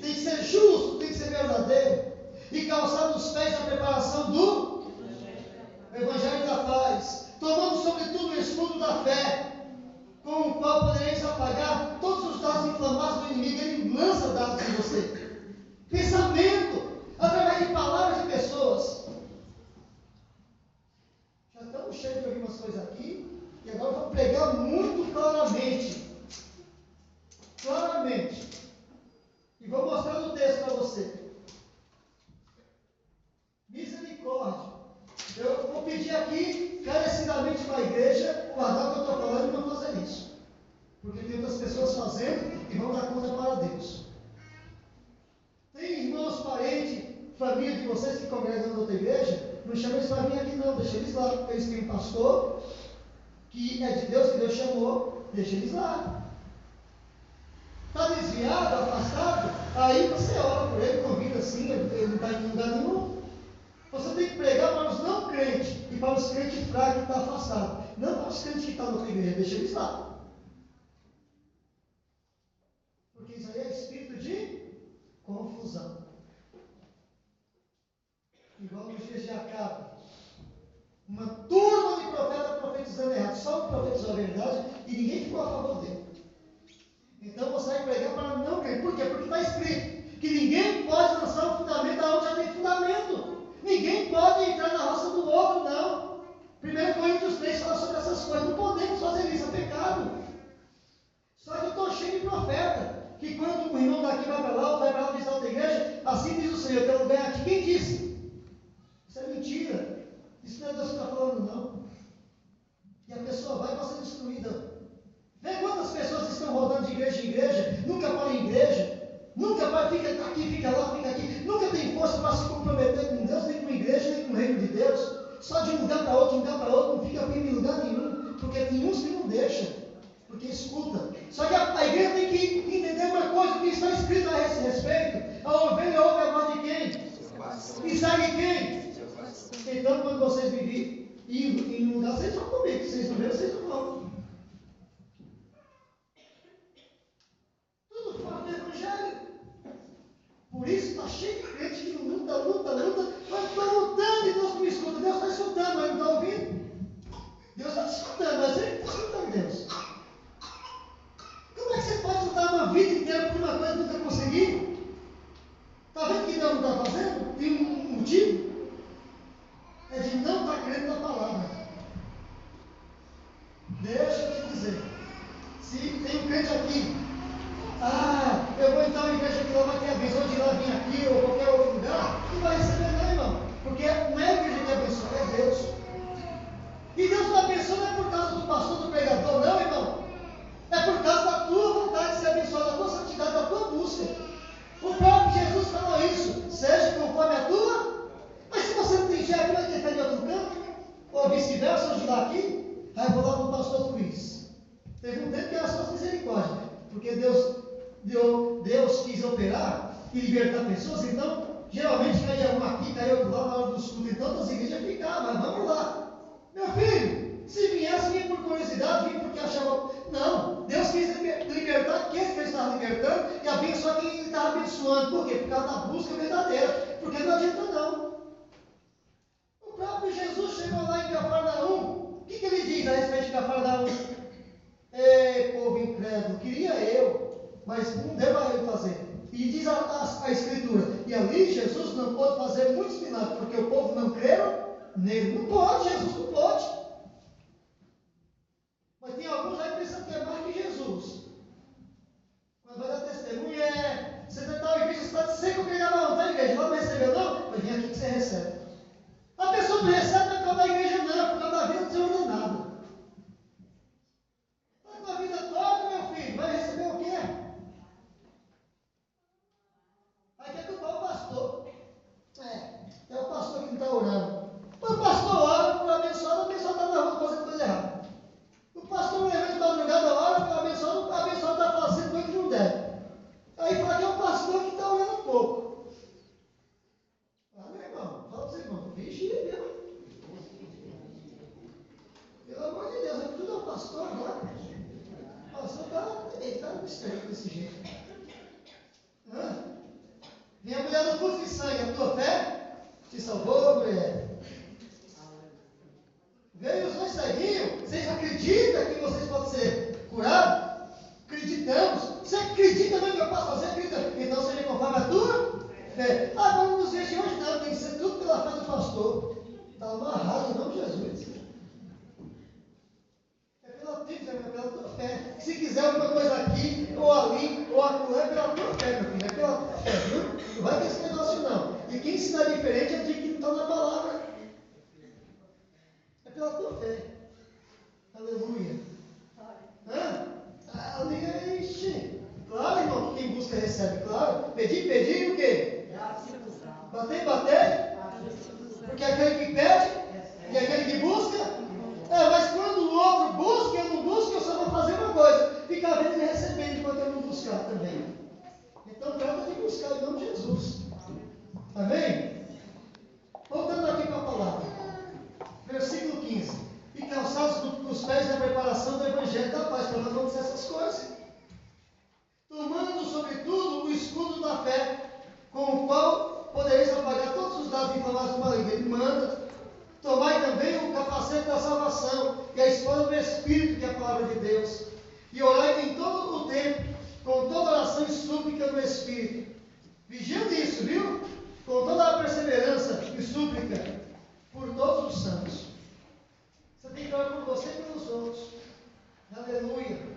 Speaker 1: Tem que ser justo, tem que ser verdadeiro. E calçado os pés na preparação do Evangelho da paz. Tomando sobretudo o escudo da fé, com o qual podereis apagar todos os dados inflamados do inimigo. Ele lança dados em você. Pensamento, através de palavras de pessoas. Já estamos cheios de ouvir umas coisas aqui, e agora vamos pregar muito claramente. Claramente. E vou mostrar no texto para você. Misericórdia. Eu vou pedir aqui, encarecidamente para a igreja, guardar o que eu estou falando e não fazer isso. Porque tem outras pessoas fazendo e vão dar conta para Deus. Tem irmãos, parentes, família de vocês que congregam na outra igreja, não chama eles para vir aqui não, deixa eles lá. Eles têm um pastor, que é de Deus, que Deus chamou, deixa eles lá. Está desviado, afastado, aí você ora por ele, convida assim, ele não está em lugar nenhum. Você tem que pregar para os não crentes e para os crentes fracos que estão afastados. Não para os crentes que estão na outra igreja, deixa eles lá. Porque isso aí é espírito de confusão. Igual nos dias de Acabe. Uma turma de profetas profetizando errado. Só um profetizou a verdade e ninguém ficou a favor dele. Então você vai pregar para não crer. Por quê? Porque está escrito que ninguém pode lançar um fundamento aonde já tem fundamento. Ninguém pode entrar na roça do outro, não. 1 Coríntios 3 fala sobre essas coisas. Não podemos fazer isso, é pecado. Só que eu estou cheio de profeta. Que quando o irmão daqui vai para lá, ou vai para lá visitar outra igreja, assim diz o Senhor, eu quero ganhar aqui. Quem disse? Isso é mentira. Isso não é Deus que está falando, não. E a pessoa vai para ser destruída. Vê quantas pessoas estão rodando de igreja em igreja, nunca para em igreja, nunca para, fica aqui, fica lá, fica aqui, nunca tem força para se comprometer com Deus, nem com a igreja, nem com o reino de Deus, só de um lugar para outro, não fica firme em lugar nenhum, porque tem uns que não deixam, porque escuta. Só que a igreja tem que entender uma coisa, que está escrito a esse respeito: a ovelha ouve a voz de quem? E segue quem? Então, quando vocês vivem indo em um lugar, vocês vão comigo, vocês não veem, vocês não vão. Tudo fora do Evangelho. cheio de crente que luta. Mas estou lutando e Deus não me escuta. Deus está escutando, mas não está ouvindo. Deus está te escutando, mas você não está escutando Deus. Como é que você pode lutar uma vida inteira por uma coisa que nunca conseguiu? Está vendo que Deus não está fazendo? Tem um motivo. É de não estar crendo na palavra. Deixa eu te dizer. Se tem um crente aqui, eu vou entrar na igreja que lá vai ter a bênção de lá vir aqui ou qualquer outro lugar, não vai receber não, irmão. Porque não é a igreja que abençoa, é Deus. E Deus não abençoa não é por causa do pastor, do pregador, não, irmão. É por causa da tua vontade de ser abençoado, da tua santidade, da tua busca. O próprio Jesus falou isso, seja conforme a tua. Mas se você não tem fé aqui, vai ter fé em outro canto, ou vice-versa, hoje lá aqui, aí vou lá no pastor Luiz. Teve um tempo que era só misericórdia, porque Deus quis operar e libertar pessoas, então geralmente caía um aqui, caía outro lá na hora dos cultos, então as igrejas ficavam, mas vamos lá. Meu filho, se viesse, vinha por curiosidade, vinha porque achava. Não, Deus quis libertar quem ele estava libertando e abençoar quem ele estava abençoando. Por quê? Por causa da busca verdadeira. Porque não adianta não. O próprio Jesus chegou lá em Cafarnaum. O que ele diz a respeito de Cafarnaum? Ei, povo incrédulo, queria eu, mas não deu para ele fazer. E diz a Escritura, e ali Jesus não pôde fazer muitos milagres, porque o povo não creu nele. Não pode, Jesus não pode. Mas tem alguns aí que pensam que é mais que Jesus. Mas vai dar testemunho, você está na igreja, você está sem congregar, não está na igreja, lá não recebeu não, mas vem aqui que você recebe. A pessoa não recebe não é por causa da igreja não, é por causa da vida do Senhor não é nada. A vida toda, meu filho, vai receber o quê? Aí quer culpar o pastor. É o pastor que não está orando. O pastor ora por abençoado, a pessoa está na rua fazendo coisa errada. O pastor levanta de madrugada, ora por abençoado, a pessoa está fazendo coisa que não deve. Aí fala que é o pastor que está orando pouco. Meu irmão, fala para você, irmão, vigia, viu? Pelo amor de Deus, tudo é o pastor agora. O pastor está no mistério desse jeito. Vem a mulher do fluxo de sangue, a tua fé te salvou, mulher. Veio os dois ceguinhos, vocês acreditam que vocês podem ser curados? Acreditamos. Você acredita mesmo que eu posso fazer? Acredita. Então seja conforme a tua fé. Vamos nos ver de hoje não, tem que ser tudo pela fé do pastor. Está amarrado em nome de Jesus. É pela tua fé. Se quiser alguma coisa aqui, ou ali, ou acolá, é pela tua fé, meu filho. É pela tua fé, viu? Não vai ter esse negócio não. E quem ensinar diferente é de que não está na palavra. É pela tua fé. Aleluia. Ixi. Claro, irmão, quem busca recebe, claro. Pedir, o quê? Bater. Porque aquele que pede e aquele que busca. Mas quando o outro busca, eu não busco, eu só vou fazer uma coisa: ficar vendo e recebendo enquanto eu não buscar também. Então trata de buscar em nome de Jesus. Amém? Voltando aqui para a palavra. Versículo 15. E calçados dos pés da preparação do Evangelho da paz. Para nós vamos dizer essas coisas. Tomando, sobretudo, o escudo da fé, com o qual podereis apagar todos os dados inflamados do maligno. Ele manda. Tomai também o capacete da salvação e a espada do Espírito, que é a palavra de Deus. E orai em todo o tempo, com toda oração e súplica no Espírito. Vigia nisso, viu? Com toda a perseverança e súplica por todos os santos. Você tem que orar por você e pelos outros. Aleluia.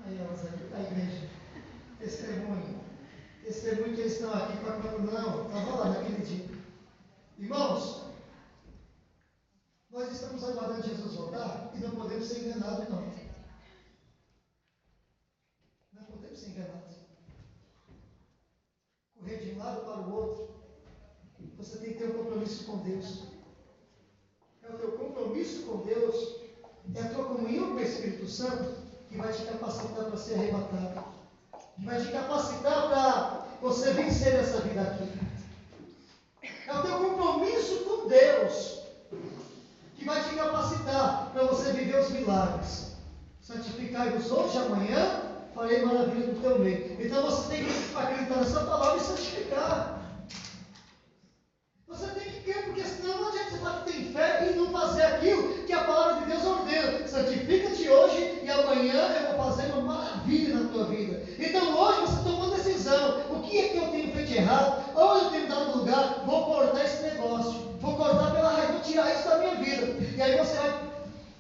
Speaker 1: Aí elas ali da igreja. Testemunho que eles estão aqui para quando não. Estava lá naquele dia. Irmãos, nós estamos aguardando Jesus voltar e não podemos ser enganados, não. Não podemos ser enganados. Correr de um lado para o outro. Você tem que ter um compromisso com Deus. É o teu compromisso com Deus, é a tua comunhão com o Espírito Santo que vai te capacitar para ser arrebatado. Que vai te capacitar para você vencer essa vida aqui. É o teu compromisso com Deus que vai te capacitar para você viver os milagres. Santificai-vos hoje, amanhã, farei maravilha no teu meio. Então você tem que acreditar nessa palavra e santificar. Você tem que crer, porque senão não adianta você falar que tem fé e não fazer aquilo que a palavra de Deus ordena. Santifica-te hoje e amanhã eu vou fazer uma maravilha na tua vida. Então hoje você tomou uma decisão. O que é que eu tenho feito de errado? Onde eu tenho dado lugar? Vou cortar esse negócio. Vou cortar pela raiz, vou tirar isso da minha vida. E aí você vai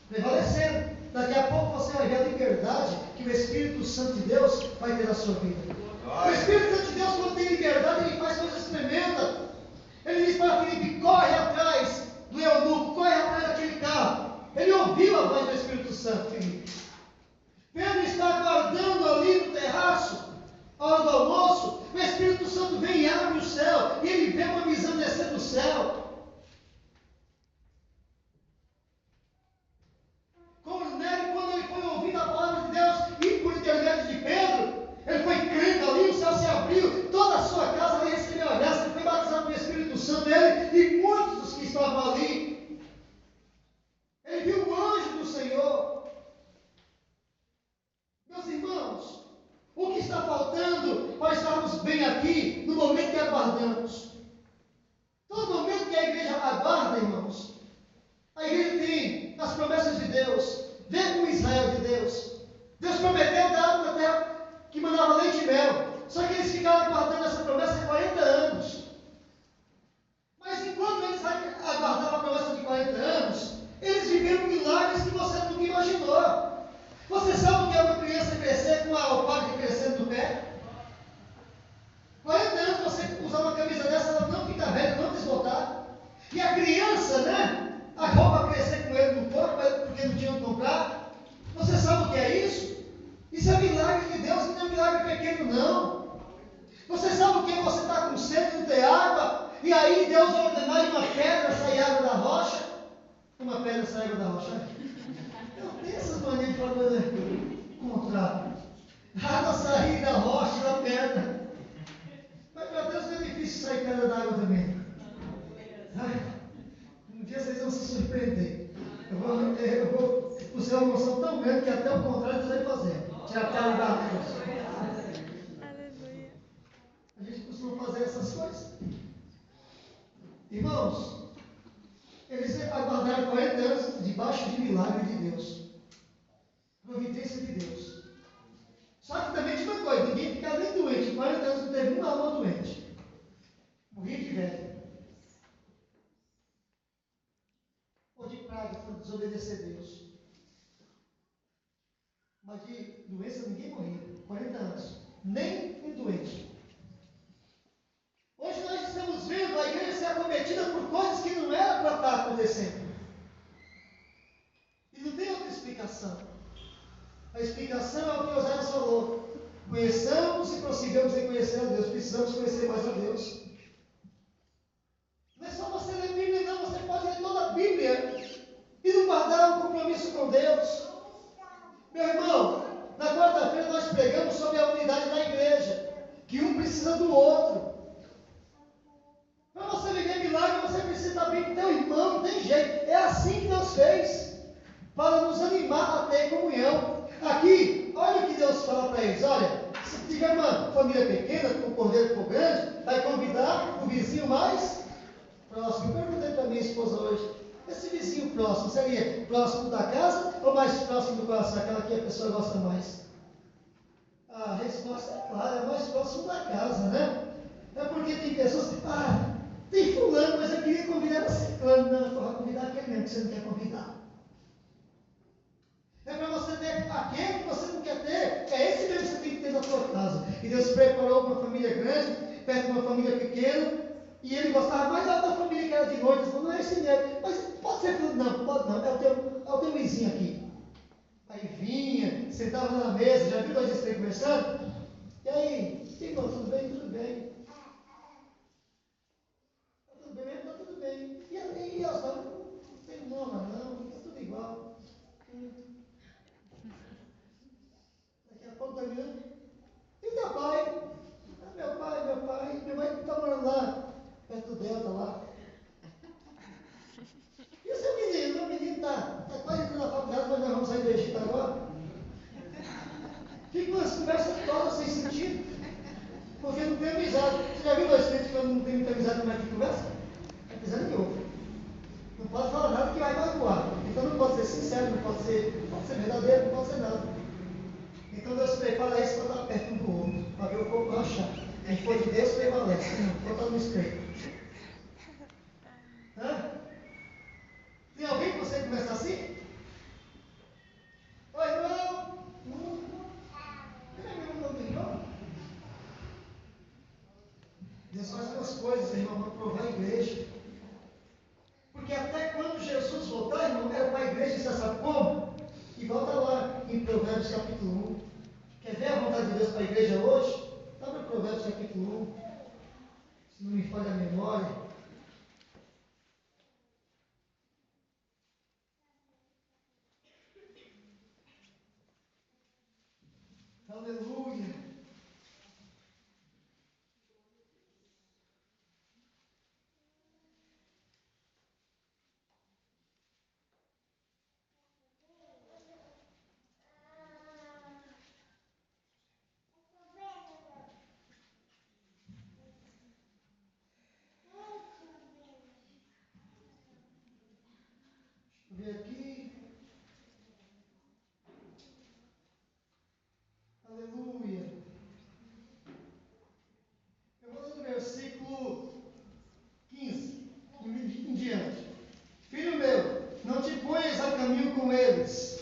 Speaker 1: prevalecendo. Daqui a pouco você vai ver a liberdade que o Espírito Santo de Deus vai ter na sua vida. O Espírito Santo de Deus, quando tem liberdade, ele faz coisas tremendas. Ele diz para Filipe: corre atrás do eunuco, corre atrás daquele carro. Ele ouviu a voz do Espírito Santo, Filipe. Pedro está aguardando ali no terraço, a hora do almoço. O Espírito Santo vem e abre o céu, e ele vê uma visão descer do céu. Cornélio, quando ele foi ouvindo a palavra de Deus, e por intermédio de Pedro, ele foi crendo ali, o céu se abriu, toda a sua casa ali recebeu a graça, ele foi batizado pelo Espírito Santo, ele e muitos dos que estavam ali. Ele viu o anjo do Senhor. Meus irmãos, o que está faltando para estarmos bem aqui no momento que aguardamos? Todo momento que a igreja aguarda, irmãos, a igreja tem as promessas de Deus. Vê com Israel de Deus. Deus prometeu dar uma terra que mandava leite e mel. Só que eles ficaram aguardando essa promessa 40 anos. Mas enquanto eles aguardavam a promessa de 40 anos, eles viveram milagres que você nunca imaginou. Você sabe o que é uma criança crescer com a alpaca crescendo no pé? 40 anos você usar uma camisa dessa, ela não fica velha, não desbotar. E a criança, né? A roupa crescer com ele no corpo, porque não tinham que comprar. Você sabe o que é isso? Isso é milagre de Deus, não é milagre pequeno, não. Você sabe o que é você estar com sede, não ter água, e aí Deus ordenar uma pedra sair água da rocha? Uma pedra sair água da rocha? Eu tenho essas manias de falar coisa contrária. Água sair da rocha, da pedra. Mas para Deus não é difícil sair pedra da água também. Um dia vocês vão se surpreender. Eu vou usar uma emoção tão grande que até o contrário Deus vai fazer. Tirar a pedra da água.
Speaker 4: Aleluia.
Speaker 1: A gente costuma fazer essas coisas. Irmãos, eles aguardaram 40 anos debaixo de milagre de Deus. Providência de Deus. Só que também tinha uma coisa, ninguém ficava nem doente. 40 anos não teve uma alma doente. Morria de velho. Ou de praga por desobedecer a Deus. Mas de doença ninguém morria. 40 anos. Nem um doente. Hoje nós estamos vendo a igreja ser acometida por coisas que não eram para estar acontecendo. E não tem outra explicação. A explicação é o que Oséias falou. Conheçamos e prossigamos em conhecer a Deus. Precisamos conhecer mais a Deus. Não é só você ler a Bíblia, não. Você pode ler toda a Bíblia e não guardar um compromisso com Deus. Meu irmão, na quarta-feira nós pregamos sobre a unidade da igreja. Que um precisa do outro. Para você viver milagre, você precisa estar bem com teu irmão. Não tem jeito. É assim que Deus fez. Para nos animar a ter comunhão. Aqui, olha o que Deus fala para eles. Olha, se tiver uma família pequena, com o cordeiro for grande, vai convidar o vizinho mais próximo. Eu perguntei para minha esposa hoje, esse vizinho próximo, seria próximo da casa ou mais próximo do coração, aquela que a pessoa gosta mais? A resposta é clara, é mais próximo da casa, né? É porque tem pessoas que, tem fulano, mas eu queria convidar esse fulano. Não, eu vou convidar aquele mesmo que você não quer convidar. É para você ter aquele que você não quer ter. É esse mesmo que você tem que ter na sua casa. E Deus preparou uma família grande, perto de uma família pequena. E ele gostava mais da família que era de noite. Ele falou, não é esse mesmo. Mas pode ser filho? Não, pode não. É o teu vizinho aqui. Aí vinha, sentava na mesa. Já viu nós estamos conversando? E aí, irmão, tudo bem? Tudo bem. Tudo bem? Está tudo bem. E aí, não tem nome, não. Está tudo igual. Daqui a pouco está olhando. E o teu pai? Meu pai está morando lá, perto do Delta lá. E o seu menino? Meu menino está quase entrando na faculdade, mas nós vamos sair do Egito agora. Fica umas conversas todas sem sentido, porque não tem amizade. Você já viu dois crentes quando não tem muita amizade, como é que conversa? É pisando em ovo. Não pode falar nada que vai magoar. Então não pode ser sincero, não pode ser verdadeiro, não pode ser nada. Então Deus prepara isso para estar perto um do outro, para ver o corpo rachar. Quem for de Deus prevalece. Não, vou estar no espelho. Hã? Tem alguém que você começa assim? Oi, irmão! Irmão? Deus faz umas coisas, irmão, para provar a igreja. Porque até quando Jesus voltar, irmão, era para a igreja, você sabe como? E volta lá em Provérbios capítulo 1. Quer ver a vontade de Deus para a igreja hoje? Abre Provérbios capítulo 1. Se não me falha a memória. Aleluia. Deixa eu ver aqui. Aleluia. Eu vou ler no versículo 15 em diante. Filho meu, não te ponhas a caminho com eles.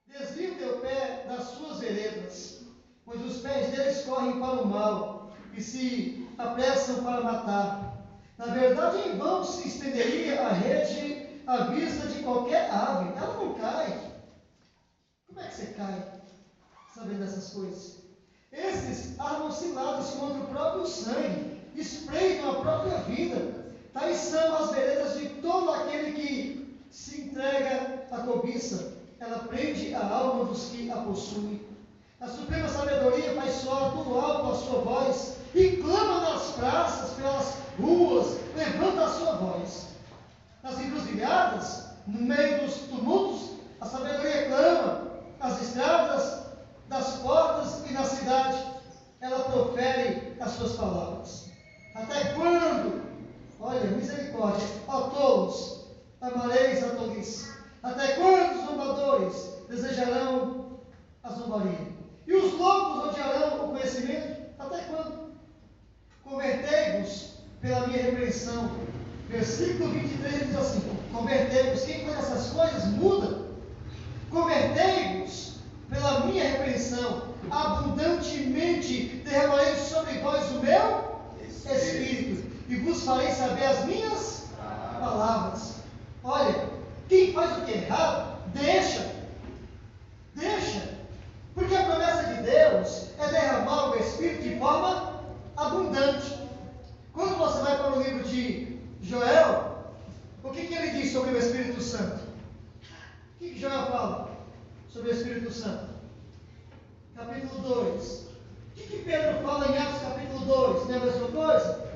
Speaker 1: Desvia o teu pé das suas veredas, pois os pés deles correm para o mal e se apressam para matar. Na verdade, em vão se estenderia a rede à vista de qualquer ave. Ela não cai. Como é que você cai sabendo dessas coisas? Esses armam ciladas contra o próprio sangue, espreitam a própria vida. Tais são as veredas de todo aquele que se entrega à cobiça. Ela prende a alma dos que a possuem. A suprema sabedoria faz soar do alto a sua voz e clama nas praças, pelas ruas, levanta a sua voz. Nas encruzilhadas, no meio dos tumultos, a sabedoria clama. Nas estradas, das portas e na cidade, ela profere as suas palavras. Até quando, olha, misericórdia, ó tolos, amareis a tolice? Até quando os zombadores desejarão a zombaria? E os loucos odiarão o conhecimento? Até quando? Convertei-vos pela minha repreensão. Versículo 23 diz assim: convertei-vos. Quem faz essas coisas muda. Convertei-vos pela minha repreensão. Abundantemente derramarei sobre vós o meu Espírito e vos farei saber as minhas palavras. Olha, quem faz o que é errado, deixa. Porque a promessa de Deus é derramar o Espírito de forma abundante. Quando você vai para o livro de Joel, o que ele diz sobre o Espírito Santo? O que Joel fala sobre o Espírito Santo? Capítulo 2. O que Pedro fala em Atos capítulo 2? Não é a mesma coisa?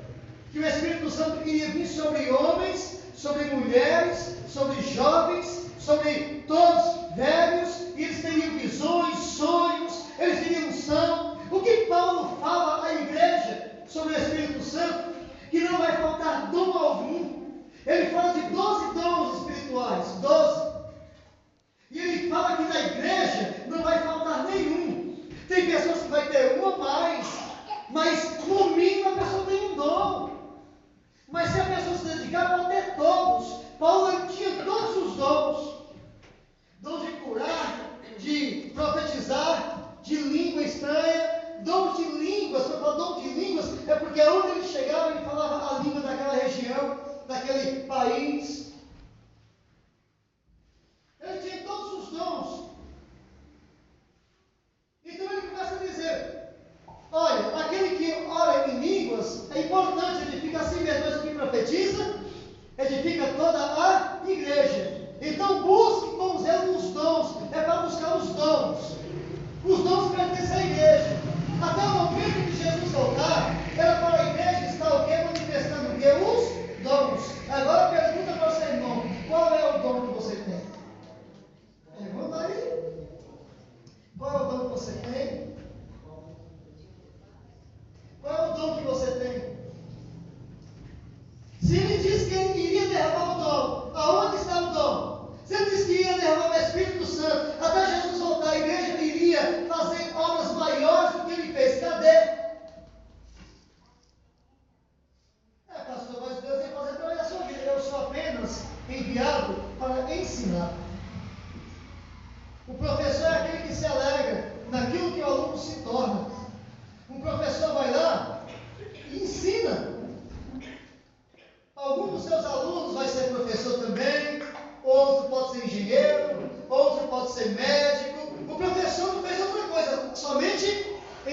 Speaker 1: Que o Espírito Santo iria vir sobre homens, sobre mulheres, sobre jovens, sobre todos velhos, e eles teriam visões, sonhos, eles teriam unção. O que Paulo fala à igreja sobre o Espírito Santo? Que não vai faltar dom algum. Ele fala de 12 dons espirituais, 12. E ele fala que na igreja não vai faltar nenhum. Tem pessoas que vai ter um ou mais, mas no mínimo a pessoa tem um dom. Mas se a pessoa se dedicar, pode ter todos. Paulo tinha todos os dons. Dom de curar, de profetizar, de língua estranha, dom de línguas. Quando eu falo dom de línguas, é porque onde ele chegava, ele falava a língua daquela região, daquele país. Ele tinha todos os dons. Então ele começa a dizer: olha, aquele que ora em línguas, é importante, edifica a si mesmo, mas o que profetiza, edifica toda a igreja. Então busque com zelo os dons, é para buscar os dons. Os dons pertencem à igreja. Até o momento que Jesus voltar, era para a igreja estar o quê? Manifestando o quê? Os dons. Agora pergunta para o seu irmão: qual é o dom que você tem? Pergunta aí. Qual é o dom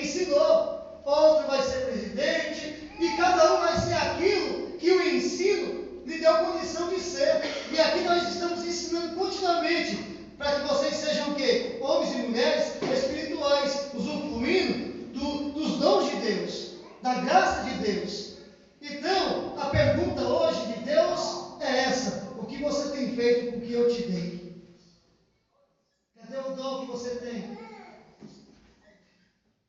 Speaker 1: ensinou. Outro vai ser presidente, e cada um vai ser aquilo que o ensino lhe deu condição de ser. E aqui nós estamos ensinando continuamente para que vocês sejam o quê? Homens e mulheres espirituais, usufruindo dos dons de Deus, da graça de Deus. Então, a pergunta hoje de Deus é essa: o que você tem feito com o que eu te dei? Cadê o dom que você tem?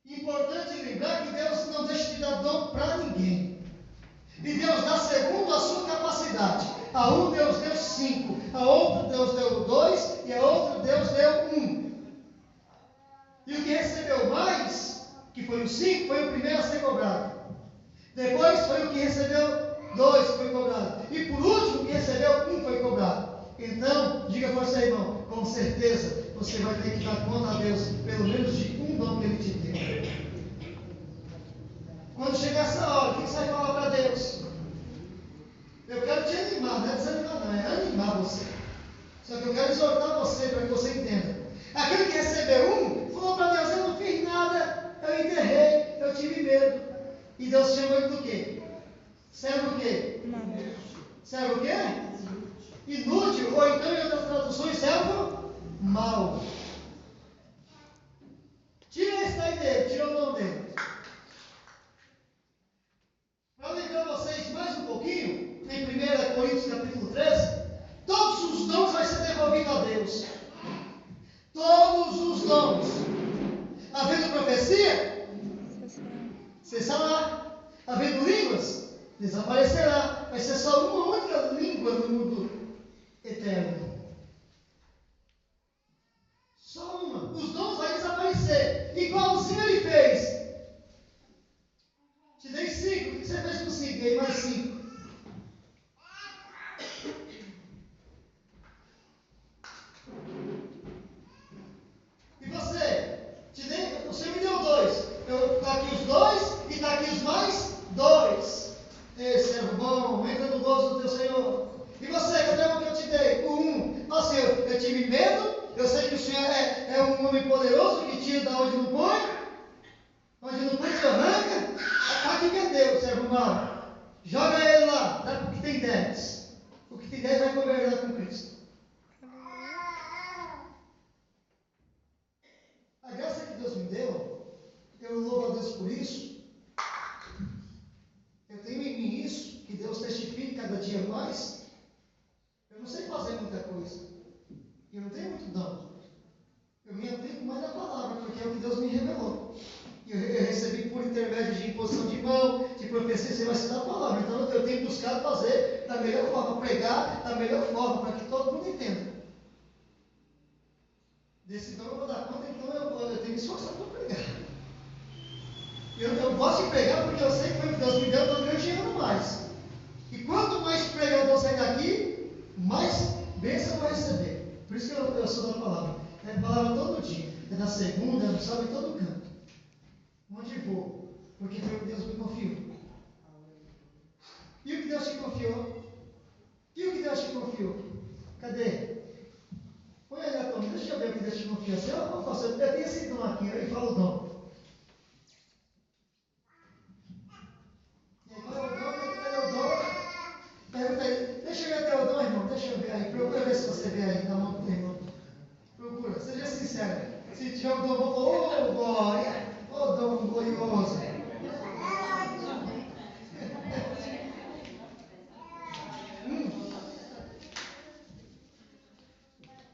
Speaker 1: Importante lembrar que Deus não deixa de dar dom para ninguém. E Deus dá segundo a sua capacidade. A um Deus deu 5, a outro Deus deu 2 e a outro Deus deu 1. E o que recebeu mais, que foi o 5, foi o primeiro a ser cobrado. Depois foi o que recebeu 2, que foi cobrado. E por último, o que recebeu 1 foi cobrado. Então, diga para você, irmão, com certeza você vai ter que dar conta a Deus, pelo menos de um dom que Ele te deu. Quando chegar essa hora, o que você vai falar para Deus? Eu quero te animar, não é desanimar não, é animar você. Só que eu quero exortar você para que você entenda. Aquele que recebeu 1, falou para Deus: eu não fiz nada, eu enterrei, eu tive medo. E Deus chamou ele do quê? Servo o quê? Servo o quê? Inútil, ou então em outras traduções, servo mau. Tira esse daí dele, tira o dom dele. Para lembrar vocês mais um pouquinho, em 1 Coríntios capítulo 13, todos os dons vão ser devolvidos a Deus. Todos os dons. Havendo profecia, cessará. Havendo línguas, desaparecerá. Vai ser só uma única língua no mundo eterno. Só uma. Os dons vão desaparecer. Igualzinho ele fez. Te dei 5. O que você fez com 5? Dei mais 5. E você? Você me deu 2. Está aqui os 2 e está aqui os mais 2. Ei, servo bom, entra no gozo do teu Senhor. E você, cadê o que eu te dei? O 1. Nossa, eu tive medo. Eu sei que o Senhor é um homem poderoso que tira da onde não põe. Onde não põe, você arranca. Aqui cadê o servo mau? Joga ele lá, dá o que tem 10. O que tem 10 vai governar com Cristo. A graça que Deus me deu, eu louvo a Deus por isso. Eu tenho em mim isso, que Deus testifique cada dia mais. Eu não sei fazer muita coisa. Eu não tenho muito dom. Eu me aplico mais na palavra, porque é o que Deus me revelou. Eu recebi por intermédio de imposição de mão, de profecia, você vai ensinar a palavra. Então eu tenho buscado fazer da melhor forma, pregar da melhor forma, para que todo mundo entenda. Desse dom eu vou dar conta, então eu tenho que me esforçar para pregar. Eu gosto de pregar porque eu sei que foi Deus me deu, eu estou ganhando mais. E quanto mais pregador sair daqui, mais bênção eu vou receber. Por isso que eu sou da palavra. É palavra todo dia. É na segunda, no sábado, em todo canto. Onde vou? Porque foi o que Deus me confiou. E o que Deus te confiou? E o que Deus te confiou? Cadê? Põe aí a tua mão, deixa eu ver o que Deus te confia. Eu tenho esse dom aqui, aí fala o dom. E aí, qual é o dom? Cadê o dom? Pergunta aí. Deixa eu ver até o dom, irmão. Deixa eu ver aí. Procura ver se você vê aí na mão do teu irmão. Procura, seja sincero. Se tiver o dom, vou falar: ô glória, ô dom glorioso.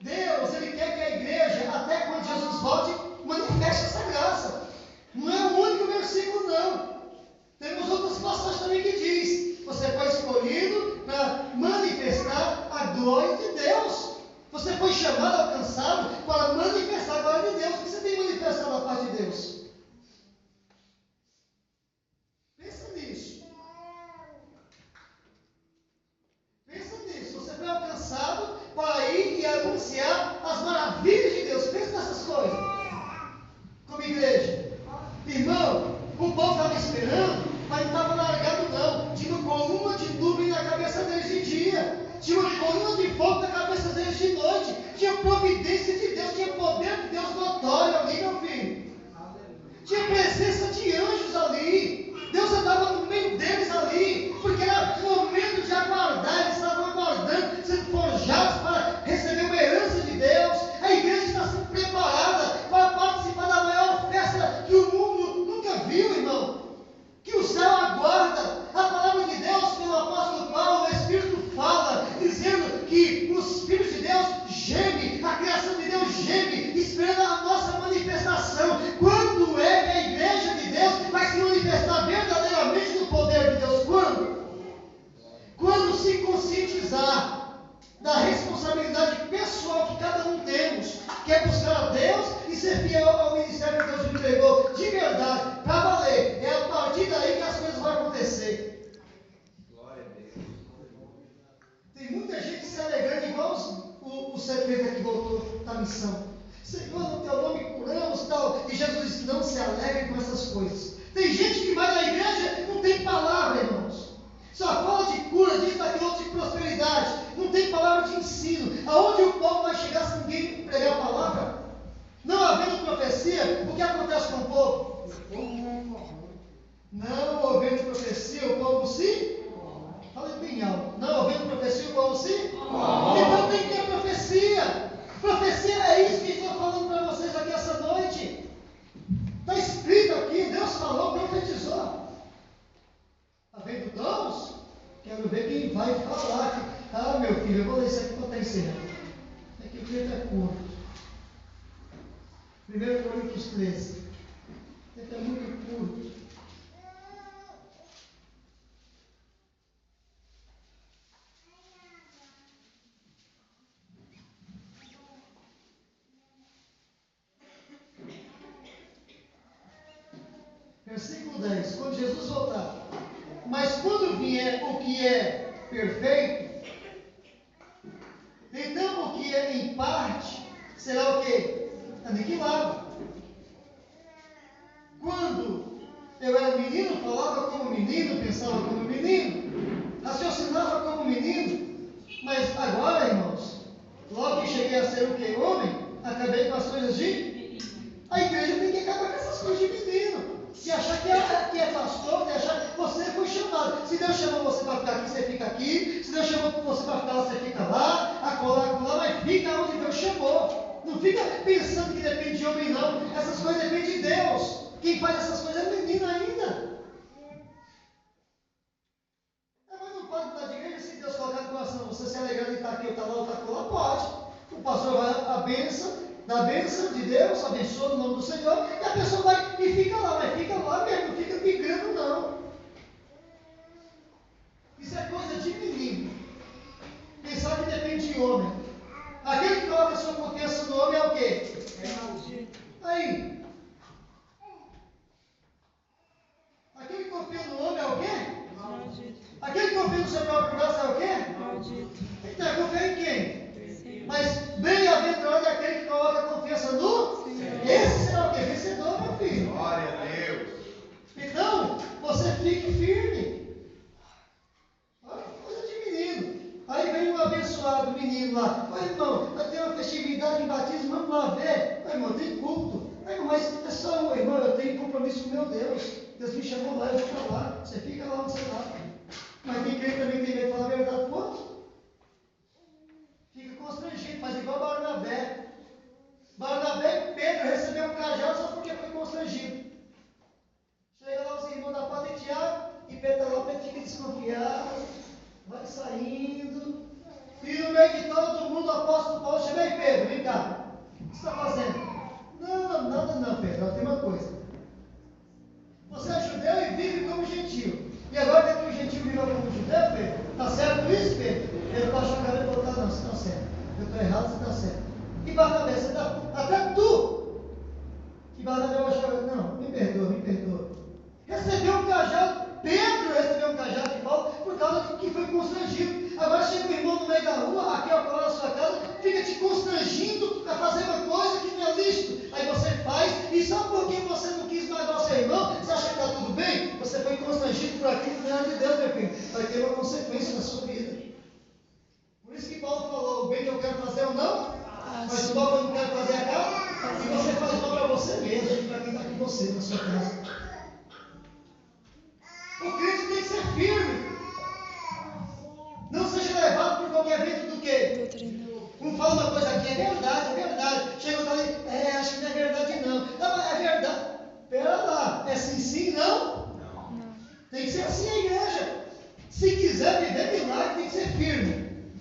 Speaker 1: Deus, Ele quer que a igreja, até quando Jesus volte, manifeste essa graça. Não é o único versículo, não. Temos outras passagens também que diz: você foi escolhido para manifestar a glória de Deus. Você foi chamado, alcançado para manifestar a glória de Deus. O que você tem manifestado da parte de Deus? Jesus disse: não se alegrem com essas coisas. Tem gente que vai na igreja e não tem palavra, irmãos. Só fala de cura, diz daquilo outro de prosperidade. Não tem palavra de ensino. Aonde o povo vai chegar se ninguém pregar a palavra? Não havendo profecia, o que acontece com o povo? Não havendo profecia, o povo se... Fala bem alto. Não havendo profecia, o povo se... Então tem que ter profecia. Profecia é isso que estou falando para vocês aqui essa noite. Está escrito aqui, Deus falou, profetizou. Está vendo dons? Quero ver quem vai falar. Ah, meu filho, eu vou ler isso aqui para estar ensinando. É que o tempo é curto. 1 Coríntios 13. O tempo é muito curto. Versículo 10. Quando Jesus voltar. Mas quando vier o que é perfeito, então o que é em parte será o quê? Aniquilado. Quando eu era menino, falava como menino, pensava como menino, raciocinava como menino, mas agora, irmãos, logo que cheguei a ser o quê? Homem, acabei com as coisas de... A igreja tem que acabar com essas coisas de menino. Se achar que é pastor, se achar que você foi chamado. Se Deus chamou você para ficar aqui, você fica aqui. Se Deus chamou você para ficar lá, você fica lá. Acolá, mas fica onde Deus chamou. Não fica pensando que depende de homem, não. Essas coisas dependem de Deus. Quem faz essas coisas é menino ainda. Mas não pode mudar de igreja se Deus colocar no coração. Você se alegrando em estar aqui ou estar lá ou estar lá, pode. O pastor vai a bênção. Da bênção de Deus, abençoa no nome do Senhor, e a pessoa vai e fica lá, mas fica lá mesmo, não fica migrando não. Isso é coisa de menino. Pensar que depende de homem. Aquele que coloca a sua confiança no homem é o quê? É maldito. Aí. Aquele que confia no homem é o quê? Maldito. Aquele que confia no seu próprio braço é o quê? Maldito. Então, confia em quem? Mas bem-aventurado é aquele que coloca a confiança no Senhor. Esse será o quê? Vencedor, meu filho.
Speaker 2: Glória a Deus.
Speaker 1: Então, você fique firme. Olha que coisa de menino. Aí vem um abençoado menino lá. Oi, irmão, vai ter uma festividade em batismo, vamos lá ver. Oi, irmão, tem culto. Oi, irmão, mas é só um, irmão, eu tenho compromisso com meu Deus. Deus me chamou lá, eu vou para lá. Você fica lá onde você está. Mas quem crê também tem medo de falar a verdade para o outro. Fica constrangido, faz igual Barnabé. Barnabé e Pedro receberam um cajado só porque foi constrangido. Chega lá os irmãos da Pata e Tiago, e Pedro está lá, Pedro fica desconfiado, vai saindo. E no meio de todo mundo, o apóstolo Paulo chega aí, Pedro, vem cá. O que você está fazendo? Não, nada não, Pedro, tem uma coisa. Você é judeu e vive como gentil. E agora quer que o gentil viva como judeu, Pedro? Está certo isso, Pedro? Pedro está achando que ele falou, não, você está certo. Eu estou errado, você está certo. E Barnabé, você está, até tu. E Barnabé achava, não, me perdoa. Recebeu um cajado, Pedro recebeu um cajado de Paulo por causa de que foi constrangido. Agora chega um irmão no meio da rua, aqui ao colar da sua casa, fica te constrangindo a fazer uma coisa que não é lícito. Aí você faz, e só porque você não quis magoar seu irmão, você acha que está tudo bem? Você foi constrangido por aquilo que não é de Deus, meu filho. Vai ter uma consequência na sua vida. Por isso que Paulo falou, o bem que eu quero fazer ou não, mas o mal que eu não quero fazer acaba, e você faz mal para você mesmo, e para quem está com você na sua casa. O crente tem que ser firme. Não seja levado por qualquer vento do quê? Um fala uma coisa aqui, é verdade. Chega outro ali, acho que não é verdade não. Não, mas é verdade. Pera lá, é sim, não? Tem que ser assim a igreja. Se quiser viver milagre, tem que ser firme.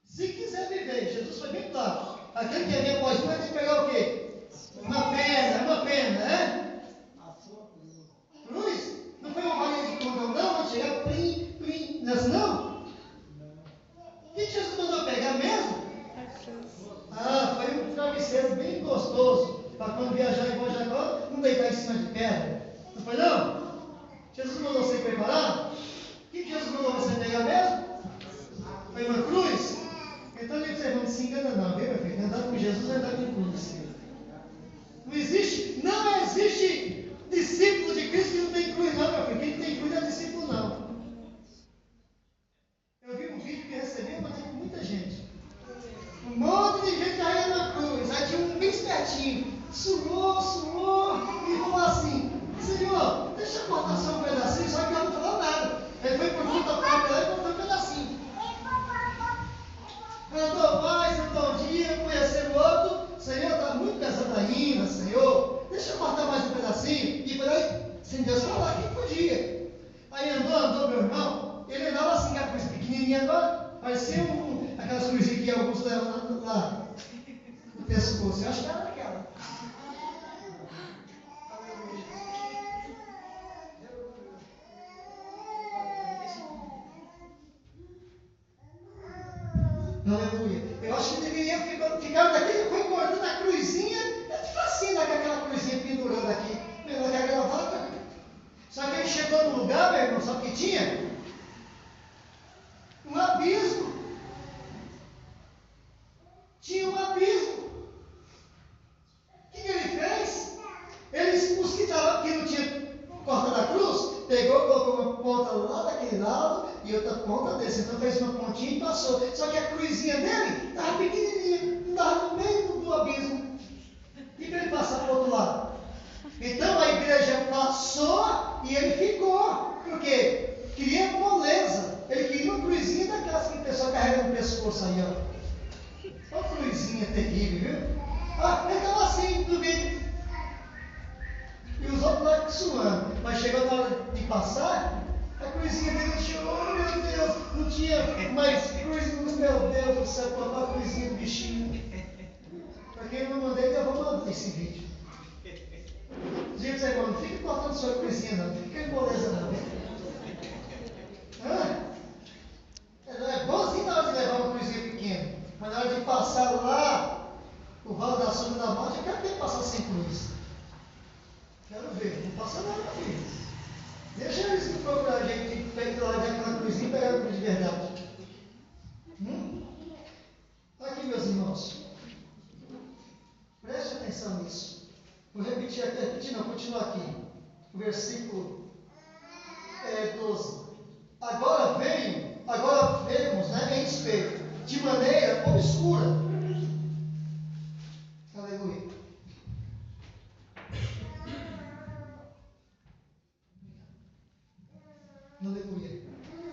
Speaker 1: Se quiser viver, Jesus foi bem claro. Aquele que vem após mim vai ter que pegar o quê? Uma pena, né? Cruz? Não foi uma varinha de condão, não chegar plim, não? O que Jesus mandou pegar mesmo? Foi um travesseiro bem gostoso, para quando viajar igual Jacó, não deitar em cima de pedra. Não foi não? Jesus mandou você preparar? O que Jesus mandou você pegar mesmo? Foi uma cruz? Então você não se engana não, viu, meu filho? Andar com Jesus é andar com cruz. Não existe discípulo de Cristo que não tem cruz, não, meu filho. Quem não tem cruz não é discípulo, não. Eu vi um vídeo que recebi, eu mandei com muita gente. Um monte de gente carregando a cruz. Aí tinha um bem espertinho. Suou, e falou assim: Senhor, deixa eu cortar só um pedacinho, só que ela não falou nada. Ele foi por conta própria e cortou um pedacinho. Andou mais, andou um dia, conheceu o outro. Senhor, está muito pesado ainda, Senhor. Deixa eu cortar mais um pedacinho. E por aí, sem Deus falar que podia. Aí andou, meu irmão. Ele andava assim, com a cruz pequenininha agora. Parecia aquelas cruzinhas que alguns levam lá no pescoço. Eu acho que era daquela. Aleluia. Eu acho que deveria ficar daquele, foi cortando a cruzinha, é facinho dar com aquela cruzinha pendurando aqui, pela gravata. Só que ele chegou no lugar, meu irmão, sabe o que tinha? Um abismo. Tinha um abismo. O que ele fez? Os que não tinha cortado a cruz, pegou, colocou uma ponta lá daquele lado e outra ponta desse. Então fez uma pontinha e passou. Só que a cruzinha dele estava pequenininha, estava no meio do abismo. E para ele passar para o outro lado? Então a igreja passou e ele ficou. Por quê? Queria moleza. Ele queria uma cruzinha daquelas que o pessoal carrega no pescoço aí, ó. Uma cruzinha terrível, viu? Ele estava assim, no vídeo. E os outros lá suando. Mas chegou na hora de passar, a cruzinha dele chorou, oh, meu Deus, não tinha mais cruz, meu Deus do céu, cortar a cruzinha do bichinho. Para quem eu não mandei, eu vou mandar esse vídeo. Diga para irmão, não fique cortando sua cruzinha não, não fica em moleza não. É bonzinho na hora de levar uma cruzinha pequena, mas na hora de passar lá, o vale da sombra da morte, eu quero ver passar sem cruz. Quero ver, não passa nada, filho. Deixa eles me procurar gente que pegar lá daquela cruzinha e pegar a cruz de verdade. Aqui, meus irmãos. Preste atenção nisso. Vou repetir não, continuar aqui. O versículo 12. Agora vemos, né, em espelho, de maneira obscura. Aleluia. Aleluia.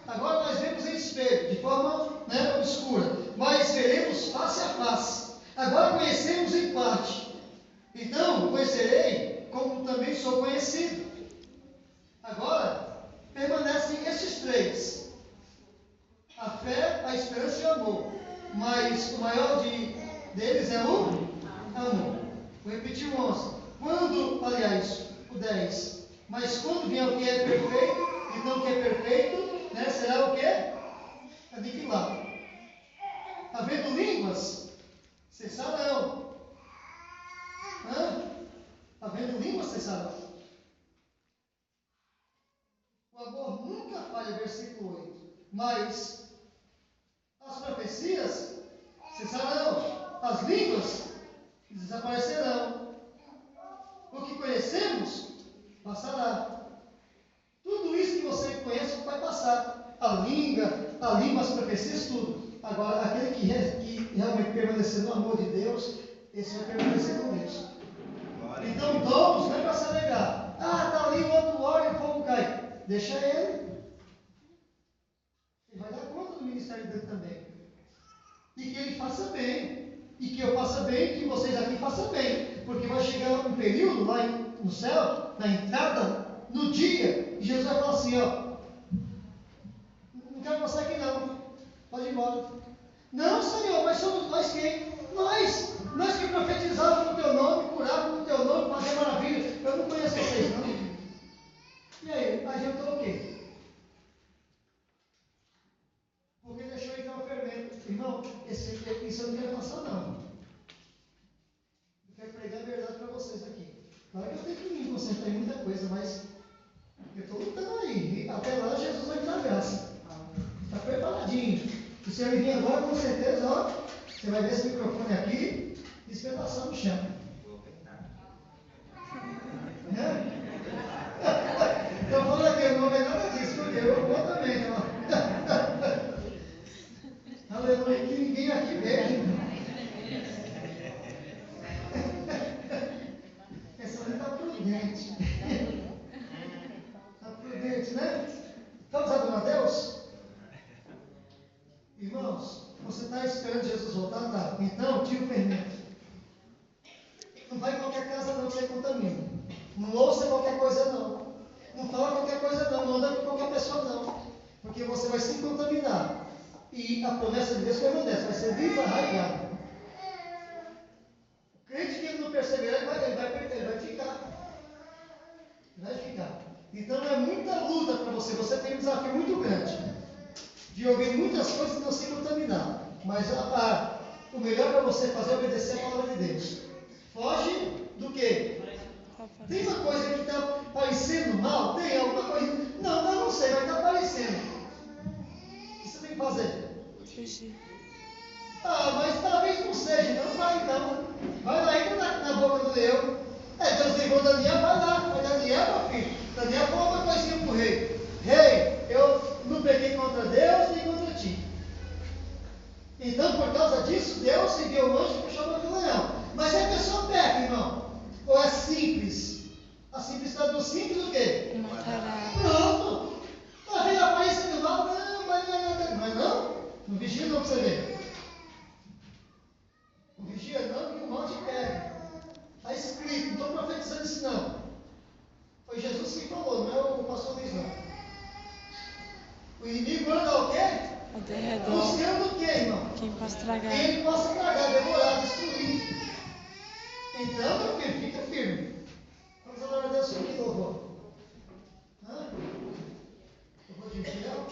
Speaker 1: Agora nós vemos em espelho, de forma obscura, mas veremos face a face. Agora conhecemos em parte. Então conhecerei como também sou conhecido. Agora permanecem estes três: a fé, a esperança e o amor. Mas o maior deles é o amor. Vou repetir o 11. O 10. Mas quando vier o que é perfeito, então o que é perfeito, será o que? Aniquilado. Havendo línguas, cessarão. Havendo línguas, cessarão. O amor nunca falha, versículo 8. Mas as profecias cessarão. As línguas desaparecerão. O que conhecemos passará. Tudo isso que você conhece vai passar. A língua, as profecias, tudo. Agora, aquele que realmente permanecer no amor de Deus, esse vai permanecer com Deus. Então, dons não é para se alegrar. Está ali, o outro ora e o fogo cai. Deixa ele. Ele vai dar conta do ministério dele também. E que ele faça bem. E que eu faça bem, e que vocês aqui façam bem. Porque vai chegar um período lá no céu, na entrada, no dia, e Jesus vai falar assim, não quero você aqui não, pode ir embora. Não, Senhor, mas somos nós quem? Nós que profetizávamos no teu nome, curávamos no teu nome, fazíamos maravilha. Eu não conheço vocês não. E aí, adiantou o quê? Porque deixou entrar o fermento. Irmão, isso eu não quero passar não. Eu quero pregar a verdade para vocês aqui. Claro que eu tenho que me concentrar em muita coisa, mas eu estou lutando aí. E até lá Jesus vai me dar graça. Está preparadinho. E se ele vir agora, com certeza, você vai ver esse microfone aqui despedaçar no chão. prudente. Está prudente, né? Vamos adorar a Deus? Irmãos, você está esperando Jesus voltar? Tá. Então, tira o fermento. Não vai em qualquer casa não que você contamina. Não ouça qualquer coisa não. Não fala qualquer coisa não. Não anda com qualquer pessoa não. Porque você vai se contaminar. E a promessa de Deus permanece. Vai ser desarraigada. O crente que ele não perseverar, ele vai ficar. Vai ficar. Então é muita luta para você. Você tem um desafio muito grande. De ouvir muitas coisas e não se contaminar. Mas o melhor para você fazer é obedecer a palavra de Deus. Foge do quê? Tem uma coisa que está parecendo mal? Tem alguma coisa? Não sei, vai estar parecendo. O que você tem que fazer?
Speaker 4: Fugir.
Speaker 1: Mas talvez não seja, então vai então. Vai lá, entra na boca do leão. Deus levou Daniel, vai lá. Mas Daniel, meu filho, Daniel falou uma coisinha para o rei. Rei, eu não peguei contra Deus nem contra ti. Então, por causa disso, Deus enviou o anjo e puxou a boca do leão. Mas é a pessoa peca, irmão? Ou é simples? A simplicidade do simples o quê?
Speaker 4: Matará.
Speaker 1: Pronto. Está vendo a aparência do mal? Não, mas não é nada. Mas não? Não vigia não para você ver. Não vigia não que o mal te pega. Está escrito, não estou profetizando isso não. Foi Jesus que falou, não é o pastor Luiz não. O inimigo anda o quê?
Speaker 4: Ao derredor.
Speaker 1: Buscando o quê, irmão?
Speaker 4: Quem possa tragar.
Speaker 1: Que ele possa tragar, devorar, destruir. Então, meu filho, fica firme. Vamos adorar a Deus com que louvor? Louvor de infiel?